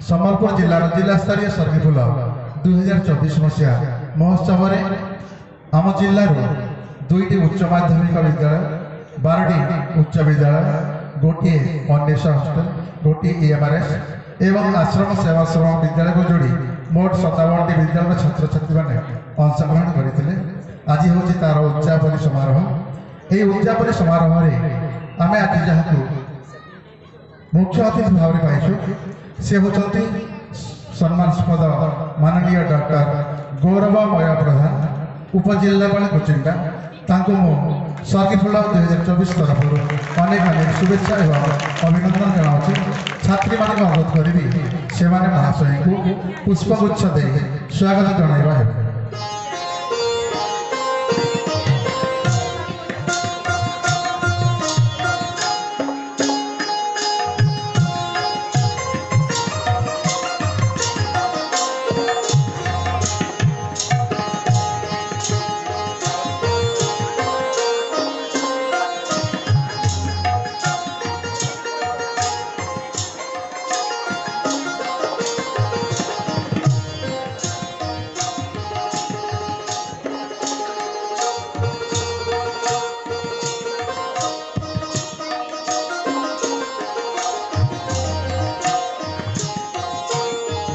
सम्बलपुर जिलार जिला स्तरीय सर्गिफुल 2024 मसीहा महोत्सव आम जिलूर 2टी उच्च माध्यमिक विद्यालय 12टी उच्च विद्यालय गोटे अन्वेष हॉस्टल गोटे EMRS एवं आश्रम सेवाश्रम विद्यालय को जोड़ी मोट 57टी विद्यालय छात्र छात्री मैंने अंशग्रहण करते। आज हूँ तार उद्यापन समारोह। यही उद्यापन समारोह आम आज जहाँ मुख्य अतिथि भाव में पाइछू से होती सम्मानस्पद माननीय डॉक्टर गौरवमय प्रधान उपजिल्लापाल कुचिंडा सर्गिफुल 2024 तरफ अनेक अनेक शुभेच्छा एवं अभिनंदन जनाऊँ। छात्री मान अनुरोध करी से महाशय को पुष्पगुच्छ दे स्वागत जनवा।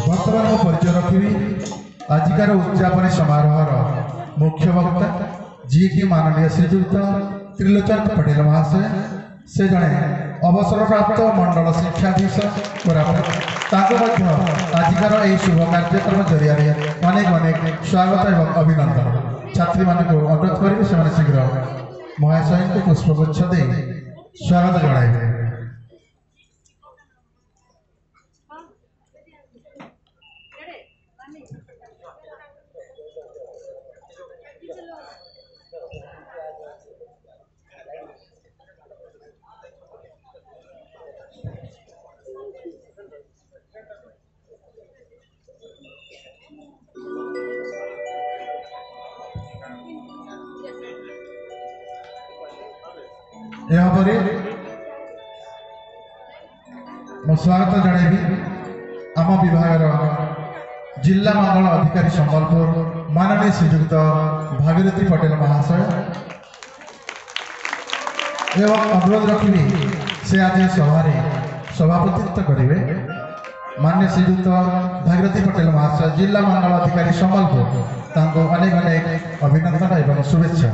वर्तमान परिचय रखी आजिकार उद्यापन समारोह मुख्य वक्ता जी की माननीय श्रीजुक्त त्रिलोचन पटेल महाशय से जड़े अवसर प्राप्त मंडल शिक्षाधीश आजिकार यह शुभ कार्यक्रम जरिया अनेक अनेक स्वागत एवं अभिनंदन। छात्री मान अनुरोध करेंगे से शीघ्र महाशय को पुष्पगुच्छ दे स्वागत जनाइबे। यहाँ पर स्वागत जनइबी आम विभाग जिला मंगल अधिकारी सम्बलपुर माननीय श्रीजुक्त भागीरथी पटेल महाशय एवं अनुरोध रखी से आज सभार सभापतित्व करेंगे। माननीय श्रीजुक्त भागीरथी पटेल महाशय जिला मंगल अधिकारी सम्बलपुर अनेक अनेक अभिनंदन एवं शुभेच्छा।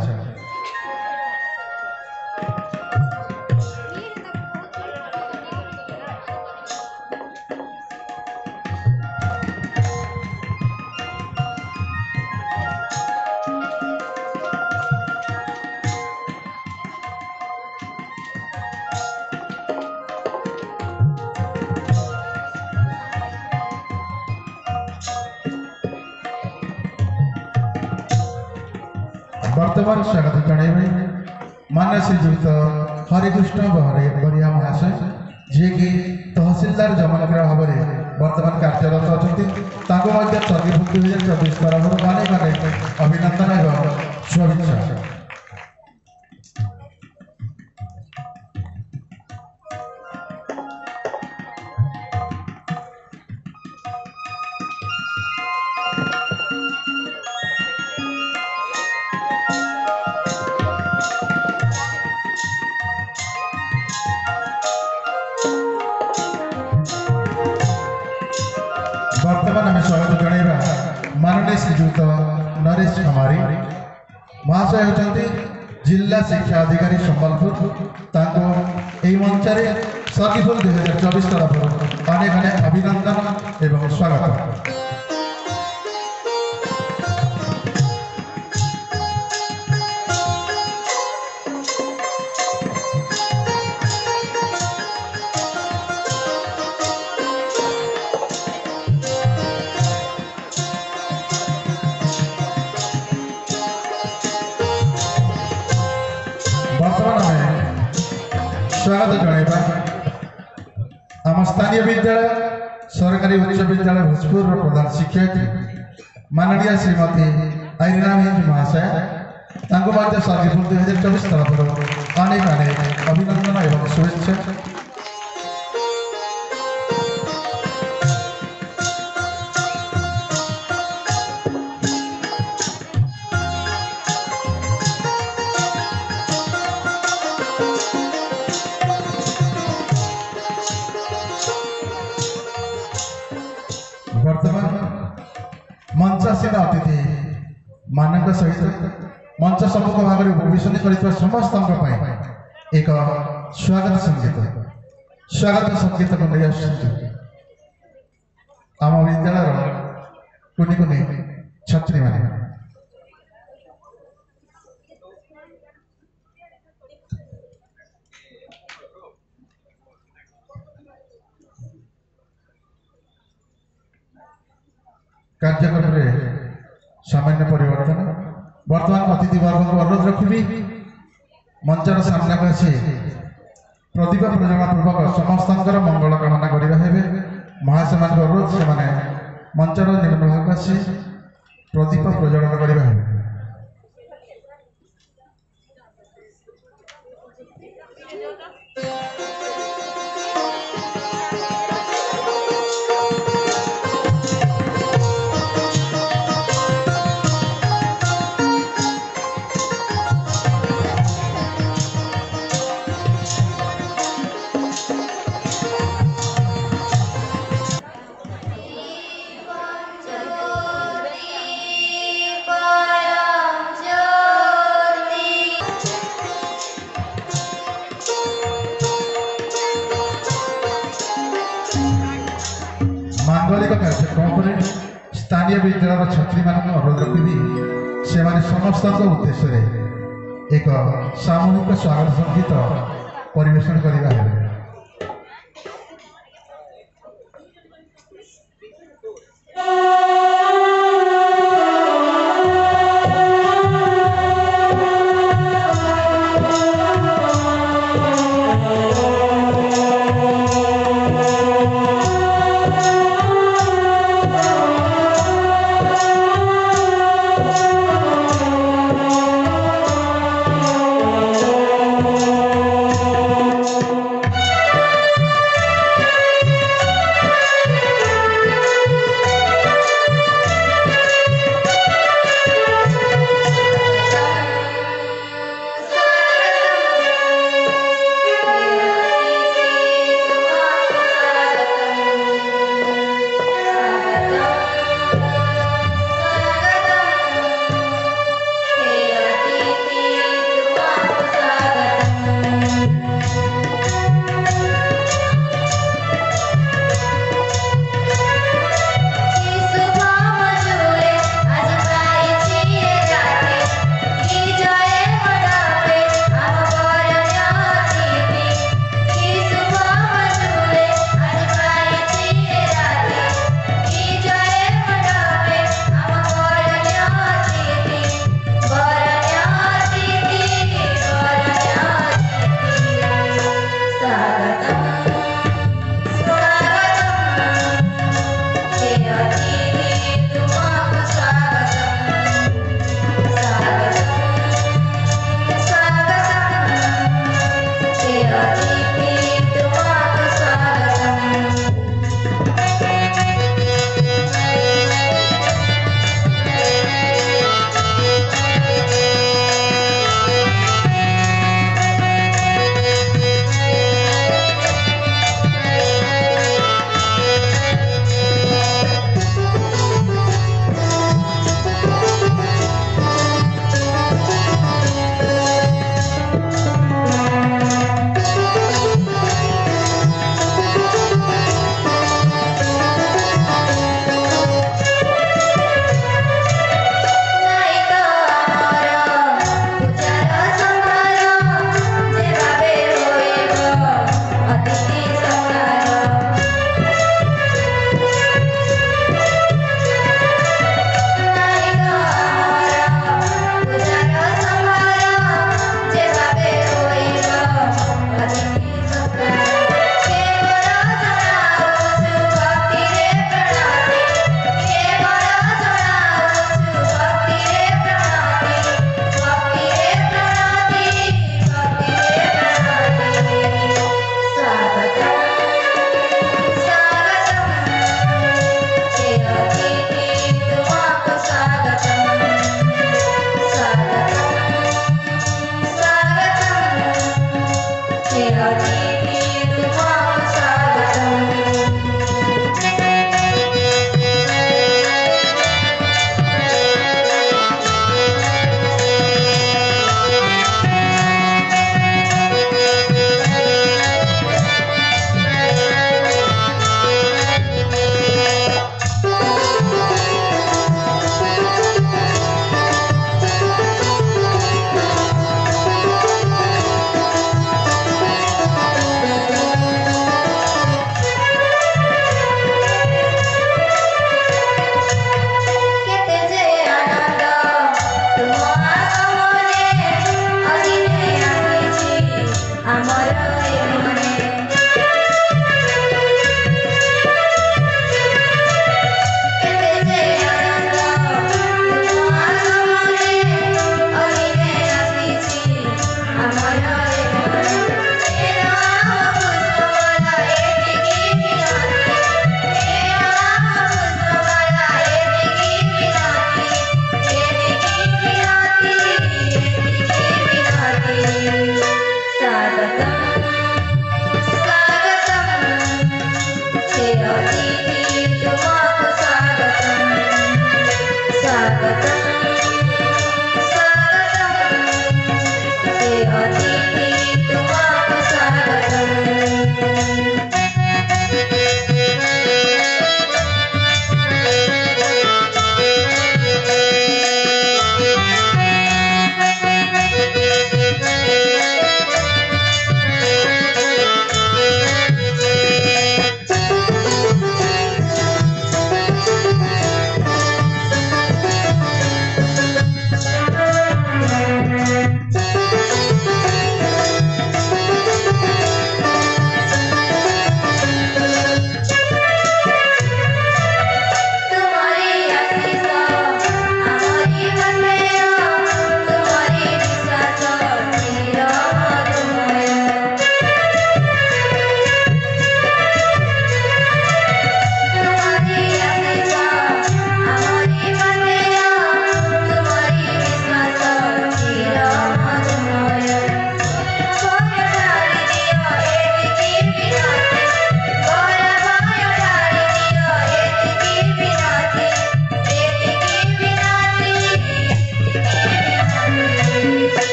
वर्तमान स्वागत जणाइबे मान्य श्रीजुक्त हरिकृष्ण बरिया महाशय जी कि तहसीलदार जमानग्रा भाव में वर्तमान कार्यरत अच्छा सर्गिफुल 2024 तरफ अनेक अनेक अभिनंदन एवं शुभेच्छा। वर्तमान आम स्वागत जणाइबा माननीय श्रीजुक्त नरेश खमारी महाशय होती जिला शिक्षा अधिकारी संबलपुर मंच सर्गिफुल 2024 तरफ अनेक अनेक अभिनंदन एवं स्वागत। वर्तमान आम स्वागत जणाइबा आम स्थानीय विद्यालय सरकारी उच्च विद्यालय भोजपुर प्रधान शिक्षक माननीय श्रीमती आईरिना हिंज महाशय सर्गिफुल 2024 तरफ अनेक अनेक अभिनंदन एवं शुभेच्छा। वर्तमान मंचासीन अतिथि मान सहित मंच सम्मुख भाग में उपवेशन कर समस्त एक स्वागत संगीत को नहीं आम विद्यालय कुनि कुनि छात्री माने कार्यक्रम में सामान्य परिवर्तन वर्तमान अतिथि वर्ग को अनुरोध रखी मंचर सामना को आसी प्रदीप प्रज्वलन पूर्वक समस्त मंगल कामना करेंगे महाशय मान अनुरोध से मंचर निम्न भाग आसी प्रदीप प्रज्वलन करेंगे। मांगलिक कार्यक्रम स्थानीय विद्यालय छात्री मान अनुरोध रखी से समस्त उद्देश्य एक सामूहिक स्वागत संगीत परिवेशन करवा।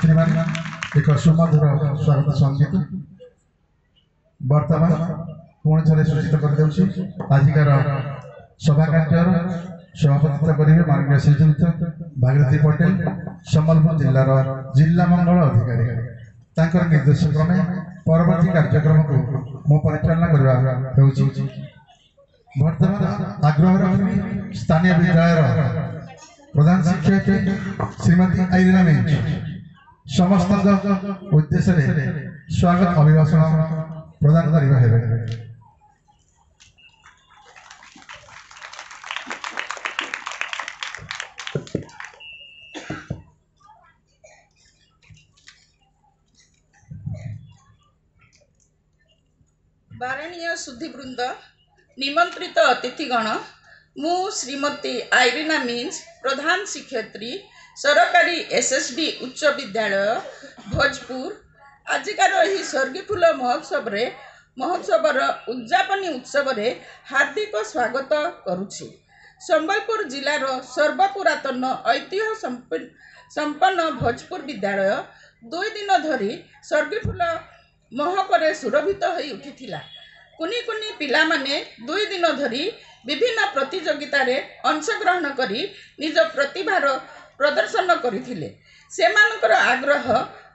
छात्री मान एक सुमधुर स्वागत संगीत वर्तमान पुणी थे सूचित कर आजिकार सभा कार्य सभापतित्व करेंगे माननीय श्रीजुक्त भागीरथी पटेल सम्बलपुर जिलार जिला मंगल अधिकारी निर्देश क्रमे परवर्ती कार्यक्रम को मु परिचालना करवा वर्तमान आग्रह रखी स्थानीय विद्यालय प्रधान शिक्षयित्री श्रीमती आइरिना मिंज समस्त उद्देश्य स्वागत अभिभाषण प्रदान करवा। बारणीय शुद्धिवृंद निमंत्रित अतिथिगण मु श्रीमती आइरिना मिंज प्रधान शिक्षयित्री सरकारी एसएसडी उच्च विद्यालय भोजपुर आजिकार यही स्वर्गीफुल महोत्सवर उद्यापनी उत्सव रे हार्दिक स्वागत करुछि। संबलपुर जिलार सर्वपुरातन ऐतिह्य संपन्न भोजपुर विद्यालय 2 दिन धरी स्वर्गीफुल महकरे सुरभित होई उठिथिला। कुनी कुनी पिला माने 2 दिन धरी विभिन्न प्रतियोगिता रे अंशग्रहण करी निज प्रतिभार प्रदर्शन करथिले। सेमानकर आग्रह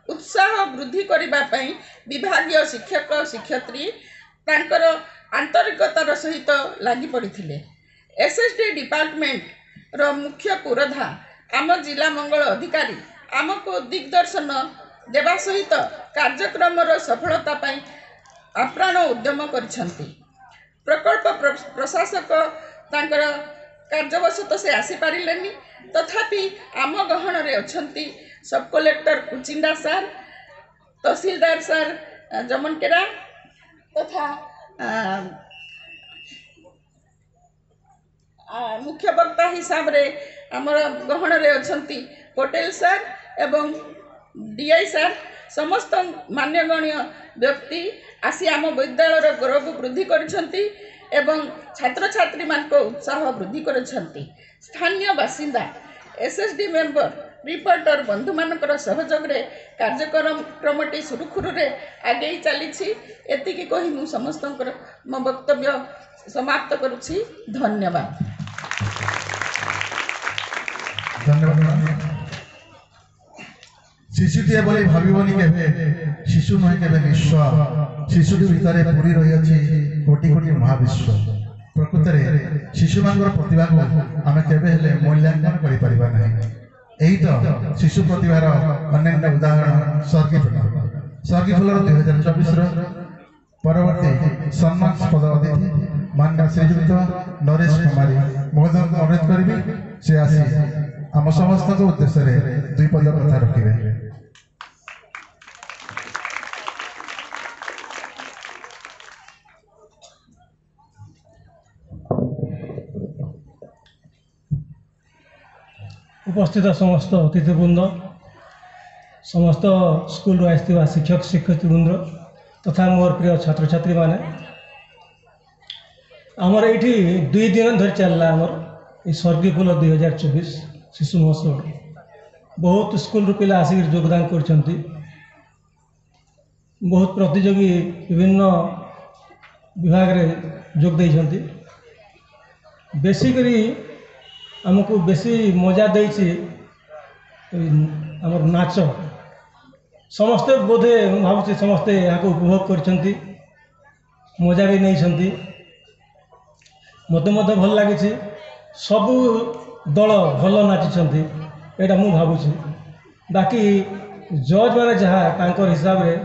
उत्साह वृद्धि करिबा पई विभागीय शिक्षक शिक्षयित्री तांकर आंतरिकतार सहित लागि पड़िथिले। एसएसडी डिपार्टमेंट रो मुख्य पुरोधा आम जिला मंगल अधिकारी आमको दिग्दर्शन देवा सहित कार्यक्रम सफलता पाई आप्राण उद्यम करिसंती। प्रकल्प प्रशासक तांकर कार्यवशत से आसी पारिलेनी तथापि आम गहन रे अछंती सब कलेक्टर कुचिंडा सर तहसीलदार सर जमनकेरा तथा मुख्य वक्ता हिसाब रे आमर गहन रे अछंती पटेल सर एवं डीआई सर समस्त मान्यगण्य व्यक्ति आसी आम विद्यालय गौरव वृद्धि करिसंती एवं छात्र छात्री मान को उत्साह वृद्धि करिसंती। स्थानीय बासिंदा एसएसडी मेंबर रिपोर्टर बंधु मानकर सहयोग रे कार्यक्रमटी सुरुखुरु रे आगे चली एतिकी कही मु समस्तंकर मो वक्तव्य समाप्त करुछि। धन्यवाद। शिशुटीए बोली भाविबनी केबे शिशु नहे केबे विश्व शिशुटी भितर पूरी रही अछि कोटि कोटि महाविश्व। प्रकृत रे शिशु मानकर प्रतिभा को आमे केबे हेले मूल्यांकन करि परिबा नाही। एही तो शिशु प्रतिभार अन्य उदाहरण स्वर्गीफुल 2024 रो परवर्ती सम्मानस्पद अतिथि माननीय श्रीयुक्त नरेश कुमारी महोदय को अनुरोध करिबी से आसी आम समस्त उद्देश्य रे 2 पद कथा रखिबे। उपस्थित समस्त अतिथिवृंद समस्त स्कूल आसथिबा शिक्षक शिक्षयित्रीवृंद तथा मोर प्रिय छात्र छात्री माने आमर एठी 2 दिन धरि चलला आमर स्वर्गीफुल 2024 शिशु महोत्सव। बहुत स्कूल पिला आसिक योगदान करछंती। बहुत प्रतियोगी विभिन्न विभाग रे जोग दैछंती। बेसिकली आमको बेसी मजा देछि आमर नाच। समस्ते बोधे भावुछि समस्ते यहाँ को उपभोग करछंती मजा भी नहीं। मत भल लगी सबू दल भल नाचिछंती एटा मु भावुछि। बाकी जज माने जहाँ तांकर हिसाब रे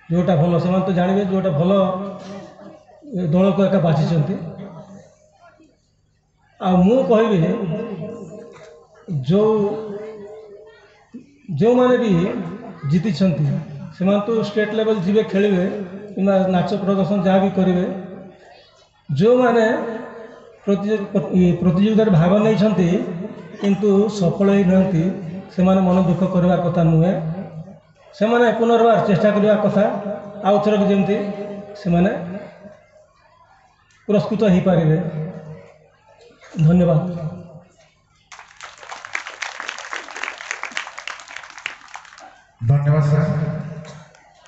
जोटा भल से तो जानवे जोटा भल दल को एका बाछिछंती। आ मु कहबी जो माने भी जीति से तो स्टेट लेवल जीवे खेलिवे कि नाच प्रदर्शन जहाँ भी करेंगे। जो माने प्रतियोगिता भाग नहीं किंतु सफल ही नहंती से माने मन दुख करवा कथा नुहे। से माने पुनर्बार चेष्टा करवा कथा आउ थरक जमती से माने पुरस्कृत हो पारे। धन्यवाद। धन्यवाद सर।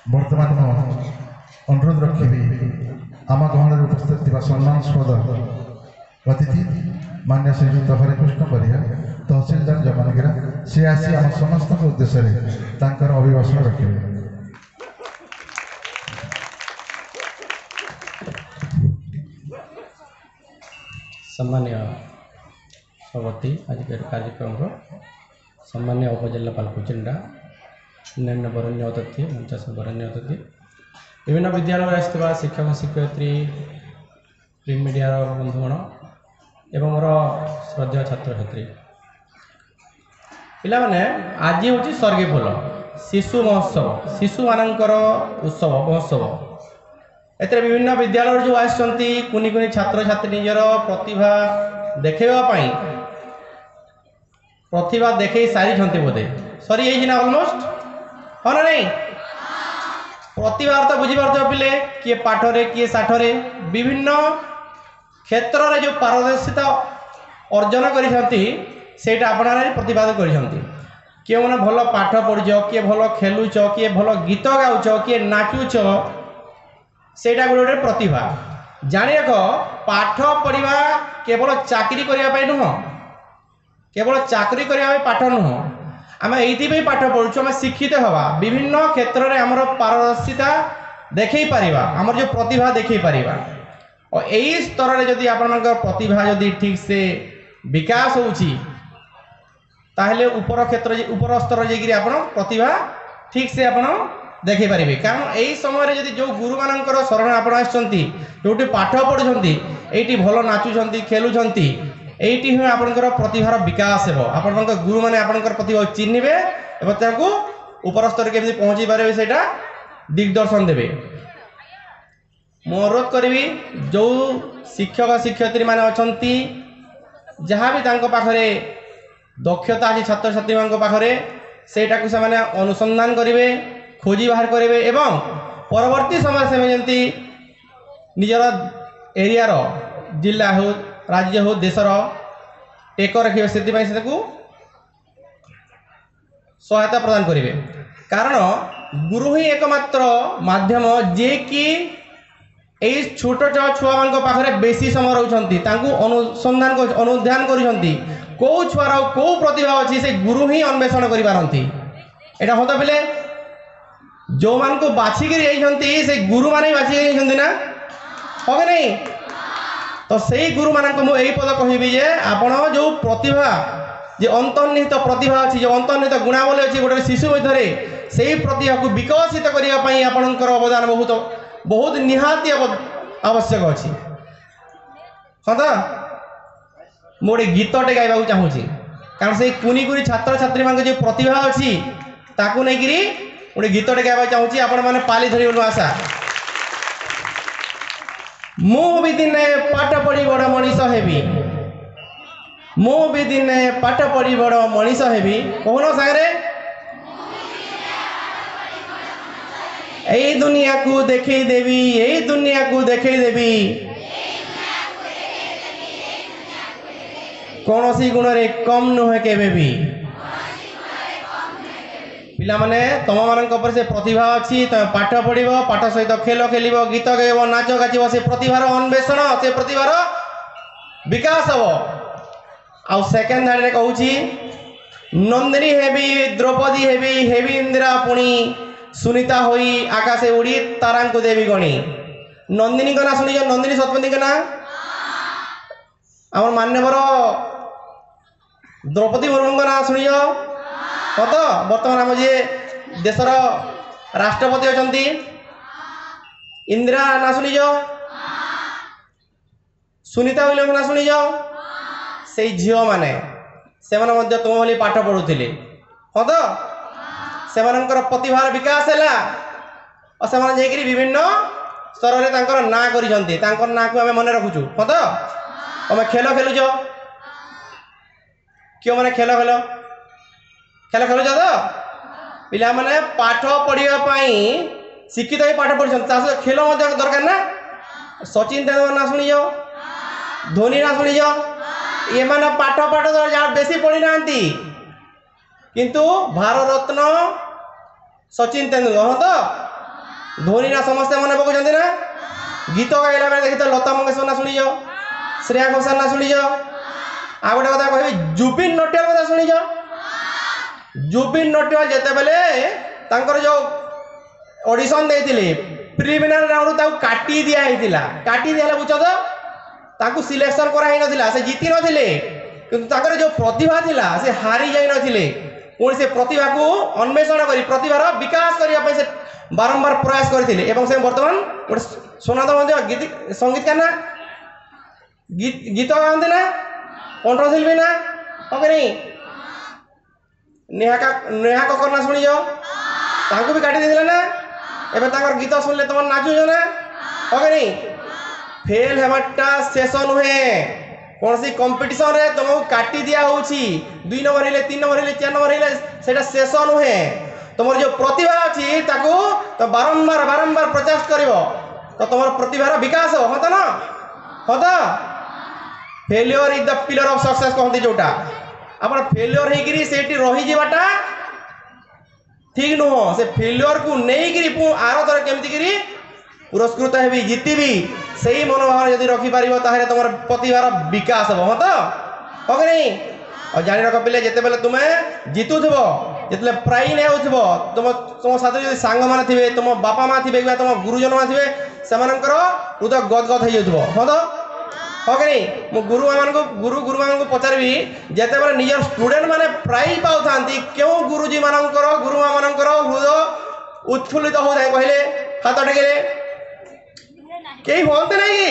बर्तमान मु अनुरोध रखी आम गहन उपस्थित सम्मानस्पद अतिथि मान्य श्रीयुक्त हरिकृष्ण परिया तहसीलदार जमानगिरा सी आसी आम समस्त उद्देश्य तांकर अभिभाषण रखिए। सम्मान्य सभापति आज कार्यक्रम सम्मान्य उपजिल्लापाल कुचिंडा अन्य बरण्य अतिथि मंचास बरण्य अतिथि विभिन्न विद्यालय आसवा शिक्षक शिक्षयित्री प्रिंट मीडिया बंधुगण एवं मोर श्रद्धेय छात्र छात्री पिलाने आज हूँ स्वर्गी फूल शिशु महोत्सव शिशु मानकर उत्सव महोत्सव एते विभिन्न विद्यालय जो आसती कुनी कुनी छात्र छात्री निजर प्रतिभा देखाइवाई प्रतिभा देखई सारी बोधे सरी ना अलमोस्ट हाँ ना नहीं प्रतिभा अर्थ बुझीपार पिले किए पाठरे किए साठरे विभिन्न क्षेत्र में जो पारदर्शिता अर्जन करते आपणारे प्रतिपाद कर किए मैंने भल पाठ पढ़ुच किए भल खेलुच किए भल गीत गाउच किए नाचुच सेटा गोटे प्रतिभा जानी रख पाठ पढ़ा केवल चाकरी करने नुह केवल चाकरी करने पाठ नुह आम ये पाठ पढ़ुचु आम शिक्षित हवा विभिन्न क्षेत्र में आमर पारदर्शिता देखई पारिबा आमर जो प्रतिभा देखई पारिबा और यही स्तर में जदि आपण प्रतिभा जदि ठीक से विकास होउची ताहले ऊपर क्षेत्र ऊपर स्तर जाकि आप प्रतिभा ठीक से आप देखी पारे कारण यही समय जदि जो गुरु मानकर शरण आप जो पाठ पढ़ुंट ये भल नाचुंट खेलुंट ये हूँ आपंकर प्रतिभार विकास हो आप गुरु मैंने आपंकर प्रतिभा चिन्हे और ऊपर स्तर के पहुँची पारे से दिग्दर्शन देवे मो अनुरोध करी जो शिक्षक शिक्षयित्री मैंने अच्छा जहाँ भी पाखरे दक्षता अच्छी छात्र छात्री पाखरे सेटा को से अनुसंधान करेंगे खोजी बाहर करेंगे एवं परवर्ती समय से जमी निजर एरियार जिला हो राज्य हो देशर टेक रखिए से सहायता प्रदान करेंगे कारण गुरु ही एकमात्र माध्यम जे कि यही छोट छुआ मान पाखे बेसी समय रोचती अनुसंधान अनुध्यान कौ छुआर कौ प्रतिभा अच्छी से गुरु ही अन्वेषण करपारती एटा हत पिले जो मान को बाछिकी से गुरु मान बाछिकी ना हाँ नहीं तो से गुरु मान को यही पद कहबी जे आपण जो प्रतिभा जो अंतर्निहित प्रतिभा अच्छी जो अंतर्निहित गुणावली अच्छी गोटे शिशु मध्य से प्रतिभा को विकसित करने आपणकर अवदान बहुत बहुत निहाती आवश्यक अच्छी हाँ तो मुझे गीतटे गाइबा चाहूँगी कारण से कुनी कुनी छात्र छात्री मान जो प्रतिभा अच्छी ताकू नहीं गोटे गीतटे गाइबा चाहूँगी आपण मैंने पाली धरी बोलू आशा मु भी दिने पाठ पढ़ी बड़ मनीष हेबी मु भी दिने पाठ पढ़ी बड़ मनीष हेबी कहून सागरे यही दुनिया को देखई देवी यही दुनिया को देखई देवी कौन सी गुण रे कम नुहे केबे भी पिला माने तुम मान से प्रतिभा अच्छी तुम पाठ पढ़ पाठ सहित खेल खेल गीत गाइब नाच गाचिब से प्रतिभार अन्वेषण से प्रतिभार विकास हम आउ सेकेंड धारे कहूँ नंदिनी हेबी द्रौपदी हेबी हेबी इंदिरा पुणी सुनीता होई आकाशे उड़ी तारा को देवी गणी नंदिनी का ना शुणी नंदिनी सतपथी का ना आम मान्यवर द्रौपदी मुर्मू का ना शुणी हाँ तो बर्तमान आम जे देशर राष्ट्रपति अच्छा इंदिरा ना शुणीज सुनीता विलियम ना शुणीज से झील मैंने से तुम भाई पाठ पढ़ुले हाँ तो से प्रतिभार विकास है और से विभिन्न स्तर में ना कर ना को आम मन रखुचु हाँ तो तुम खेल खेलुच क्यों मैंने खेल खेल खेल खेलुच तो पिला माने पाठ पढ़ाई शिक्षित ही पाठ पढ़ी खेल दरकार ना सचिन तेंदुलकर ना शुणीज धोनी ना शुणीज ये मैंने पाठ पाठ बेसी पढ़ी ना किंतु भारत रत्न सचिन तेंदुलकर हाँ तो धोनी ना समस्ते मन पकाउछन्ति ना गीत गाइला बेले देखि तो लता मंगेशकर ना शुणिज श्रेया घोषाल ना शुणिज आ गोटे कथा कहबी जुबिन नौटियाल कथा शुणिज जुबिन नौटियाल जेते बेले तांकर जो ऑडिशन देइतिले प्रिलिमिनरी राउंड ताऊ काटी दिया बुझ तो ताकू सिलेक्शन करा ही नथिला से जीति नथिले किंतु ताकर जो प्रतिभा थिला से हारी जाई नथिले पुणी से प्रतिभा को अन्वेषण करी प्रतिभार विकास करने से बारंबार प्रयास करथिले एवं से वर्तमान गोटे सोनादा गीत संगीतकार ना गीत गाते ना कंठशिल्पी ना हाँ कि नहीं नेहा कक्कर ना शुणिज तांकू भी काटी देथिले ना एबे तांकर गीत सुनले तुम नाचुज ना हाँ कि नहीं फेल हेबाटा शेष नुहे कौन सी कंपटीशन रे तुमको काटी दिया होची 2 नंबर हेले 3 नंबर हेले 4 नंबर हेले सेटा शेष नुहे तुम जो प्रतिभा अच्छी ताकू तो बारंबार प्रचेष्टा करिवो तो तुम प्रतिभार विकास हो हाँ तो ना हाँ तो failure is the pillar of success कहते जोटा आप फेलियर होगी से रही जावाटा ठीक नुह से फेलियर को नहीं आर थर केमती पुरस्कृत हेबी जीतबी से ही मनोभाव जब रखिपार तुम प्रतिभार विकास हम हाँ तो हाँ कि नहीं और जानी रख पे जिते बेले तुम्हें जीतुव जिते प्राइज नहीं तुम तुम साथ जो सांग मैंने थे तुम बापा माँ थे तुम गुरुजन माँ थे से हृदय गदगद हो जाऊ हाँ तो हाँ कि नहीं मु गुरु मां को पचारि जिते बेले निजर स्टूडेंट मैंने प्राइज पाऊ था क्यों गुरुजी मानकर गुरु मां मानकर हृदय उत्फुल्लित हो जाए कहले हाथ टेके कई हमें ना कि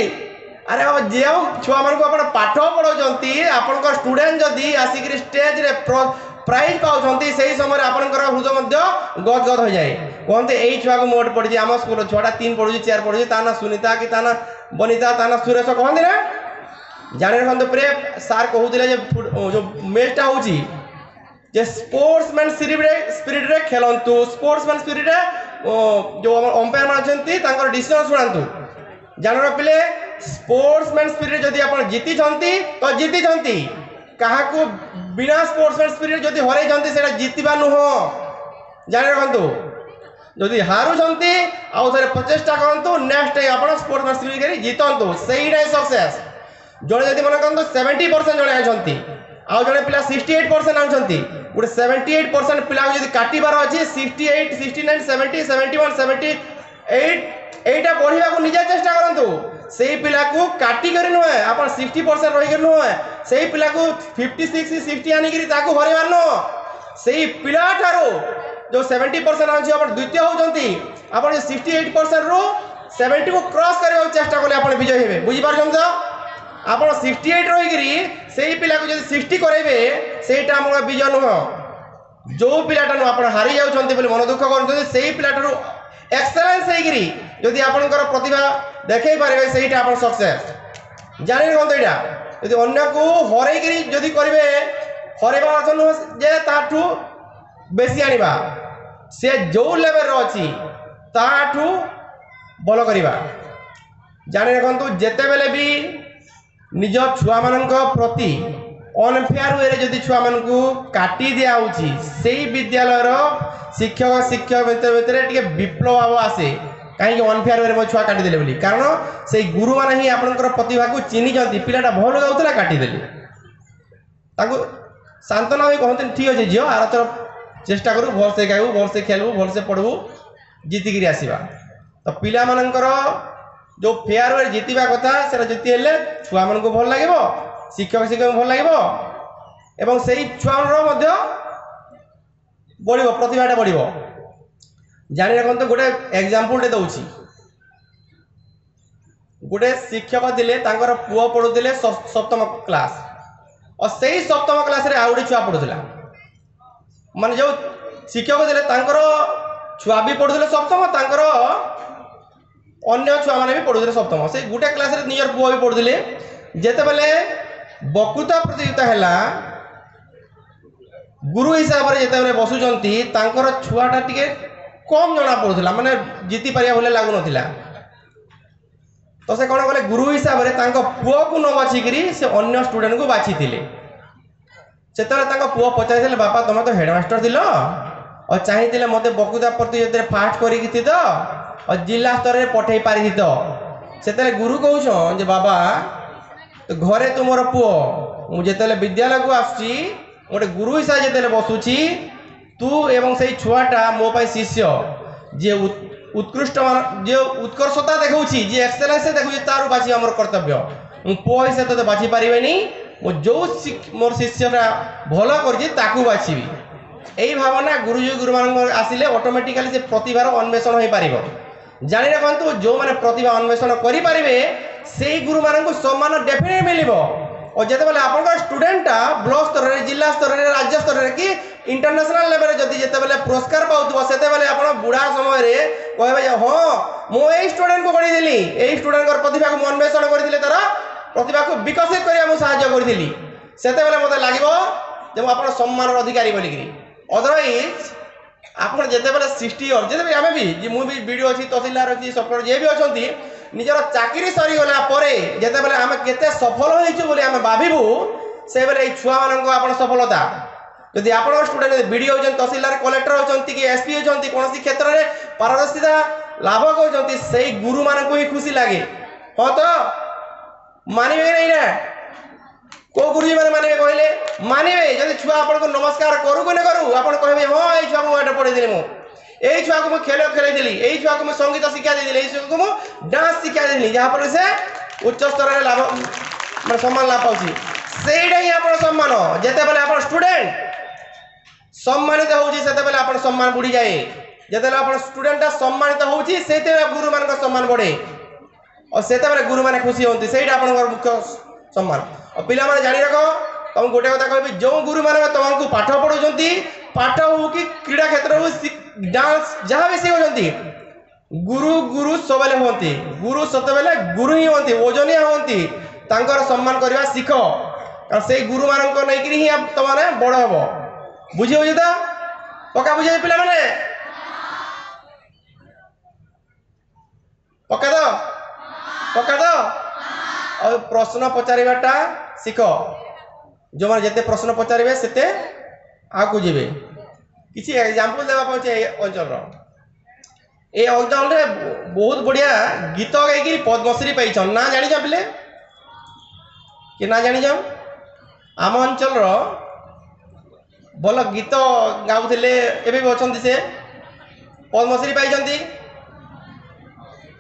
अरे जो छुआ मान को पाठ पढ़ाऊँ आपण स्टूडेंट जदि आसिक स्टेज रे प्राइज पाँच से समय आपंकर हृदय गदगद हो जाए कहते यही छुआ को मोट पड़ी आम स्कूल छुआटा 3 पढ़ुची 4 पढ़ुची ता ना सुनीता कि ता ना बनीता ता ना सुरेश कहते ना जाने रखते प्रे सार कहते जो मैचटा होची जे स्पोर्ट्समैन स्पिरिट रे खेलतु स्पोर्ट्समैन स्पिरिट जो अंपायर मान अच्छा डिसीजन शुणातु जान रखिले स्पोर्ट्समैन स्पिरिट जदि आप जीति तो जीति क्या बिना स्पोर्ट्समैन स्पिरिट जदि हरई से जीतवा नुह जान रखु जदि हारुंट आउ थे प्रचेषा करूँ नेक्स्ट टाइम आप स्पोर्ट्समैन स्पिरिट जीतु से सक्सेस जड़े जब मन कहते 70% जड़े आती आउ जड़े पिला 68% आउंट गोटे 78% पिला जब काटबार अच्छी 68 69 70 71 78 एटा बढ़िया को निजे चेष्टा करूँ से पिला को काटिक नुहे आप 60% रही नुहे से पिला को 56 60 आनिक हरबार नुह से पिला ठारू जो 70% अच्छी आप द्वितीय होती आप 68% रु 70 को क्रॉस करने चेष्टा कले आप विजय हे बुझीपार तो आप 68 रही से पिला को जब 60 करेंगे सेटा आम विजय नुह जो पिलाटा नु आप हारी जाऊँच मन दुख कर पिलाटू एक्सेलेंस होगी जदि आपंकर प्रतिभा देखई पारे से आप सक्सेस जानी रखते यहाँ यदि अन्य को हरई जदि करेंगे हरवा अर्थ नुह जे ताठू बेसी आनिबा से जो लेवल अच्छी ताठू भल करवा जानी रखु जिते बेले भी निज छुआ मान प्रति अनफेयर वे जदि छुआ मान काटी दिया से विद्यालय शिक्षक भितर विप्लव भाव आसे कहीं अनफेयर वे मो छुआ काटिदेले बोली कारण से गुरु मैंने ही आपंकर प्रतिभा को चिन्ह पिलाटा भल गाऊला काटिदेले सांत्वना भी कहते ठीक अच्छे झील आर थर चेष्टा करूँ भलसे गाइबू भलसे खेलू भलसे पढ़ू जीतिकी आसवा तो पिला मानकर जो फेयर वे जीतवा कथा से जीति हेले छुआ मान को भल लगे शिक्षक शिक्षक भल लगे एवं से छुआ बढ़ प्रतिभाटा बढ़ जानी रखते गोटे एग्जाम्पल दौची गोटे शिक्षक थे पुओ पढ़ुले सप्तम क्लास और से ही सप्तम क्लास आउ गोटे छुआ पढ़ुला माने जो शिक्षक थे छुआ भी पढ़ुले सप्तम तांकर अन्य छुआ मैंने भी पढ़ुले सप्तम से गोटे क्लास निजर पुओ भी पढ़ुले जिते बेले वक्तृता प्रतियोगिता है गुरु हिसाब से जिते बसुंच छुआटा टी कम जना पड़ूला माने जीति पारिया भले लागू नथिला तो से कौन कले गुरु हिसाब से पुओ को न बाछिकी से अन्य स्टूडेंट को बाछी से पुओ पचार बापा तुम तो हेडमास्टर थिल और चाहिए मत बकुता प्रतियोगिता फास्ट करी तो और जिला स्तर में पठे पारि तो से गुरु कौन बाबा तो घरे तुमर पुओ मुझे विद्यालय को आसुची गोटे गुरु हिसाब से जिते बसुची तू एवं से छुआटा मो शिष्य जे उत्कृष्ट जे उत्कर्षता देखा जी एक्सेलेंस देखुची तार बाछी आम कर्तव्य पुओ हिसाब तो बाछी पारे जो मोर शिष्यटा भल कर बाछी यही भावना गुरुजी गुरु मान आसिले ऑटोमेटिकली से प्रतिभार अन्वेषण हो पार जानी रखु जो मैंने प्रतिभा अन्वेषण करें से गुरु मान सम्मान डेफिनेट मिल और जिते बेले आप स्टूडेंटा ब्लॉक स्तर में जिला स्तर में राज्य स्तर में कि इंटरनेशनल लेवल जदि जिते बेले पुरस्कार पाऊँ से आप बुढ़ा समय कहे हाँ मुझे स्टूडेंट को पढ़ी यही स्टूडेंट प्रतिभा को अन्वेषण करते तार प्रतिभा को विकसित करने साहय करी से मत लगे आप सम्मान अधिकारी बोलिकी अदरवाइज आप जिते बेले 60 इयर जिते आम भी मुझे वीडियो अच्छी तहसीलदार अच्छी सफ्टवेयर जी भी अच्छा निजर चाकरी सरीगला जिते बेले आम के सफल होम भावु से बेले छुआ मान सफलता जदि आप स्टूडेंट बीडी होती तहसीलदार कलेक्टर होती कि एसपी होती कौन क्षेत्र में पारदर्शिता लाभ कर से गुरु मान ही खुशी लगे हाँ तो मानवे नहीं ना को गुरुजी मैंने मानवे कहले मानवे जब छुआ आपको नमस्कार करू कि ना करू आप कहे हाँ ये छुआ को पढ़ेदी मुझे यही छुआ को मुझे खेल खेल यही छुआ को मुझे संगीत शिक्षा देदी यही छुआ को मुझे डांस शिक्षा देदी जहाँफल से उच्च स्तर में लाभ मैं सम्मान लाभ पाऊँ से ही आप सम्मान जिते बेले आप स्टूडेंट सम्मानित होते आप सम्मान बढ़ी जाए जिते आप स्टूडेंटा सम्मानित होते गुरु मान सम्मान बढ़े और से गुरु मैंने खुशी होती से आप मुख्य सम्मान और पिला माने जानी रख तुम गोटे कथा कह जो गुरु मैंने तुमको पाठ पढ़ाऊँ पाठ हो कि क्रीड़ा क्षेत्र हो डांस जहाँ भी सीखुं गुरु गुरु सबले हमें गुरु सतबेले गुरु ही हमें ओजनिया हमें सम्मान करवा शिख कारण से गुरु मान नहीं ही तुमने बड़ हम बुझी बुझी तो पक्का बुझे पिला माने पक्का तो और प्रश्न पचारिबाटा शिख जो मैंने जिते प्रश्न पचारे से आगे जी किसी एग्जाम्पल देवा चाहिए अंचल ये अंचल बहुत बढ़िया गीत गायक पद्मश्री पाई ना जानी पिले कि ना जानी आम अंचल भल गीत गाऊले एवं भी अच्छा से पद्मश्री पाई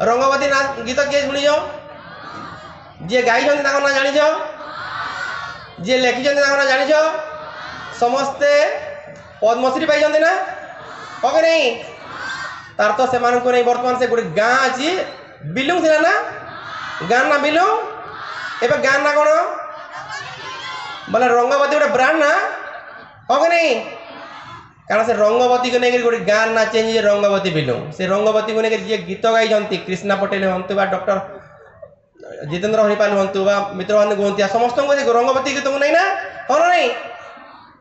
रंगवती ना गीत किए शुणीच जी गाई ना जानी जी लिखिं ना जानी समस्ते पद्मश्री पाई ना कह नहीं तार तो से नहीं बर्तमान से गोटे गाँ अच्छी बिलुंग थी ना गाँ ना बिलुंग एवं गाँ ना कौन बोले रंगवती गोटे ब्रांड ना कह नहीं कारण से रंगवती को लेकर गोटे गाँ ना चेंज रंगवती बिलुंग से रंगवती को लेकर जी गीत गाई कृष्णा पटेल हूँ डॉक्टर जितेंद्र हरिपाल हूँ मित्र बंधु कहती समस्त रंगवती गीत को नहीं ना हाँ ना नहीं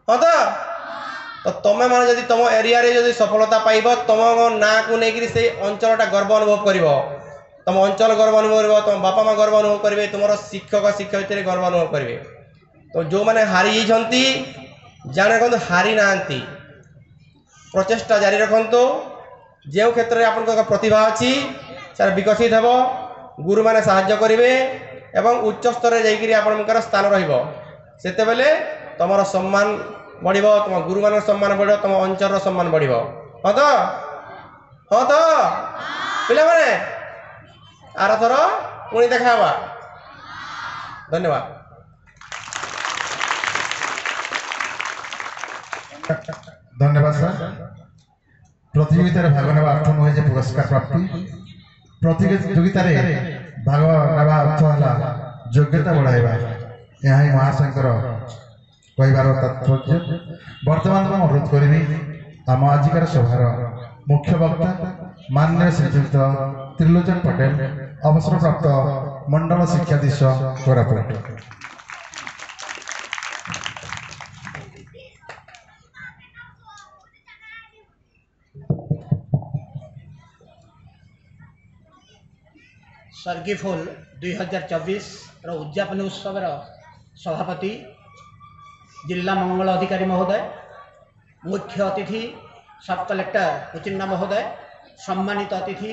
हाँ तो तुम्हें मैंने जब तुम एरिया रे सफलता पाइब तुम ना को लेकर से अंचलटा गर्व अनुभव कर तुम अंचल गर्व अनुभव कर तुम बापा माँ गर्व अनुभव करेंगे तुम शिक्षक शिक्षयित्री गर्व अनुभव करेंगे तो जो मैंने हारी जाने रखु हारी ना प्रचेषा जारी रखु जो क्षेत्र में आप प्रतिभा अच्छी सर विकसित हे गुरु मैंने साहाय्य करेंगे एवं उच्च स्तर में स्थान रेले तुम सम्मान बढ़ तुम गुरु मान सम्मान बढ़ तुम अंचल सम्मान बढ़ हाँ तो पिला माने आर थर पुणी देखा धन्यवाद धन्यवाद सर प्रतियोगितार भाग नेवा अर्थ नुहे पुरस्कार प्राप्ति प्रतियोगिता भाग नेवा अर्थ है योग्यता बढ़ाइबा यह ही महाशंकर कहबार तात्पर्य वर्तमान मैं अनुरोध करी आम आजिकार सभार मुख्य वक्ता माननीय श्रीजुक्त त्रिलोचन पटेल अवसर प्राप्त मंडल शिक्षाधीश कोरापुट सर्गीफुल 2024 उद्यापन उत्सव सभापति जिला मंगल अधिकारी महोदय मुख्य अतिथि सब कलेक्टर कुचिन्ना महोदय, सम्मानित अतिथि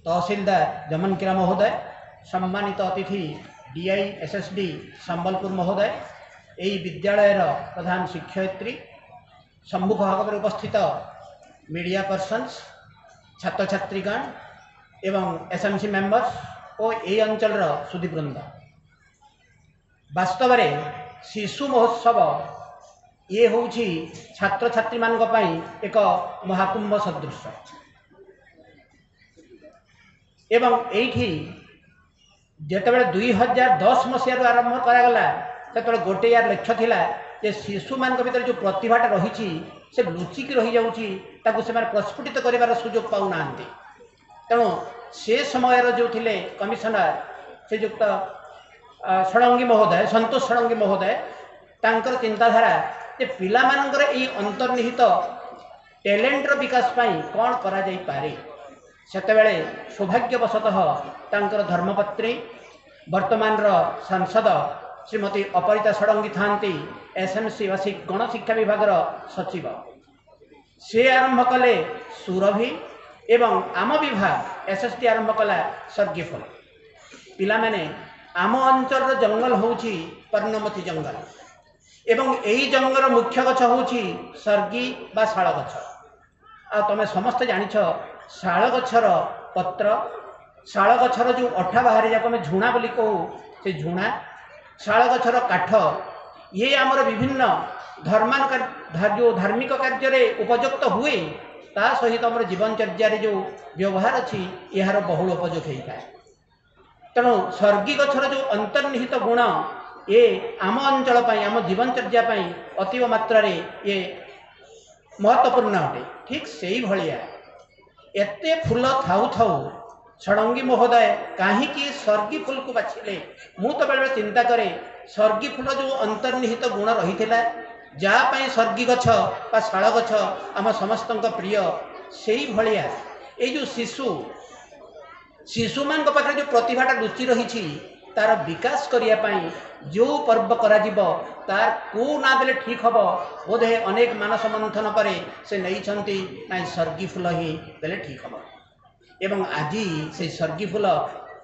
तहसीलदार जमनकिरा महोदय, सम्मानित अतिथि डीआई एसएसडी संबलपुर महोदय, यही विद्यालय प्रधान शिक्षयित्री, सम्मुख भाग उपस्थित मीडिया पर्सन्स, छात्र छात्रीगण एवं एसएमसी मेंबर्स और ये अंचल सुधीवृंद, वास्तव में शिशु महोत्सव ये हूँ छात्र छात्री मान एक महाकुंभ सदृश एवं ये जितेबाला 2010 मसीह आरंभ करागला से गोटे यार लक्ष्य थिला जे शिशु मान भीतर जो प्रतिभाटा रही से लुचिकी रही जाऊँगी प्रस्फुटित कर सुजोग पाऊना। तेणु से समय जो थे कमिशनर श्रीजुक्त षडंगी महोदय, संतोष षडंगी महोदय, तांकर चिंताधारा जे पिला मानकर ई अंतर्निहित टैलेंटर विकास पाई कौन करा जाई पारे सेतेबेले सौभाग्यवशतः तांकर धर्मपत्री वर्तमान सांसद श्रीमती अपरिता षडंगी थांती एसएमसी वार्षिक गणशिक्षा विभाग सचिव से आरंभ कले सुरभि एवं आम विभाग एसएसटी आरंभ कला सर्गीफल। पिला माने आम अंचल जंगल होउची पर्णमती जंगल एवं यही जंगल मुख्य गछ होउची सर्गी बा शाल गछ। आ तमे समस्त जानिछ शाल गछर पत्र, शाल गछर जो अठा बाहरी जाक में झुणा बोली कहू से झुणा, शाल गछर काठ ये आमर विभिन्न जो धार्मिक कार्य उपयुक्त हुए ता सहित आम जीवनचर्या जो व्यवहार अच्छी यार बहुल उपयोग होता है। तेणु सर्गी गछर जो अंतर्निहित गुण ये आम अंचल आम जीवनचर्या अतीव मात्रा ये महत्वपूर्ण अटे। ठीक से भाया एते फूल थाऊ थाऊ षडंगी महोदय कहीं सर्गी फूल को बाछिले मु तो बेले चिंता करे सर्गी फूल जो अंतर्निहित गुण रही जहाँपाई सर्गी गछ बा शाल गछ आम समस्त प्रिय से भाया ये जो शिशु मान पाखे जो प्रतिभाटा लुचि रही तार विकास करने जो पर्व करा तार को ना देले ठीक हम बोधे अनेक मानस मंथन पर से नहीं ना सर्गी फूल ही देले ठीक हम एवं आज से सर्गी फूल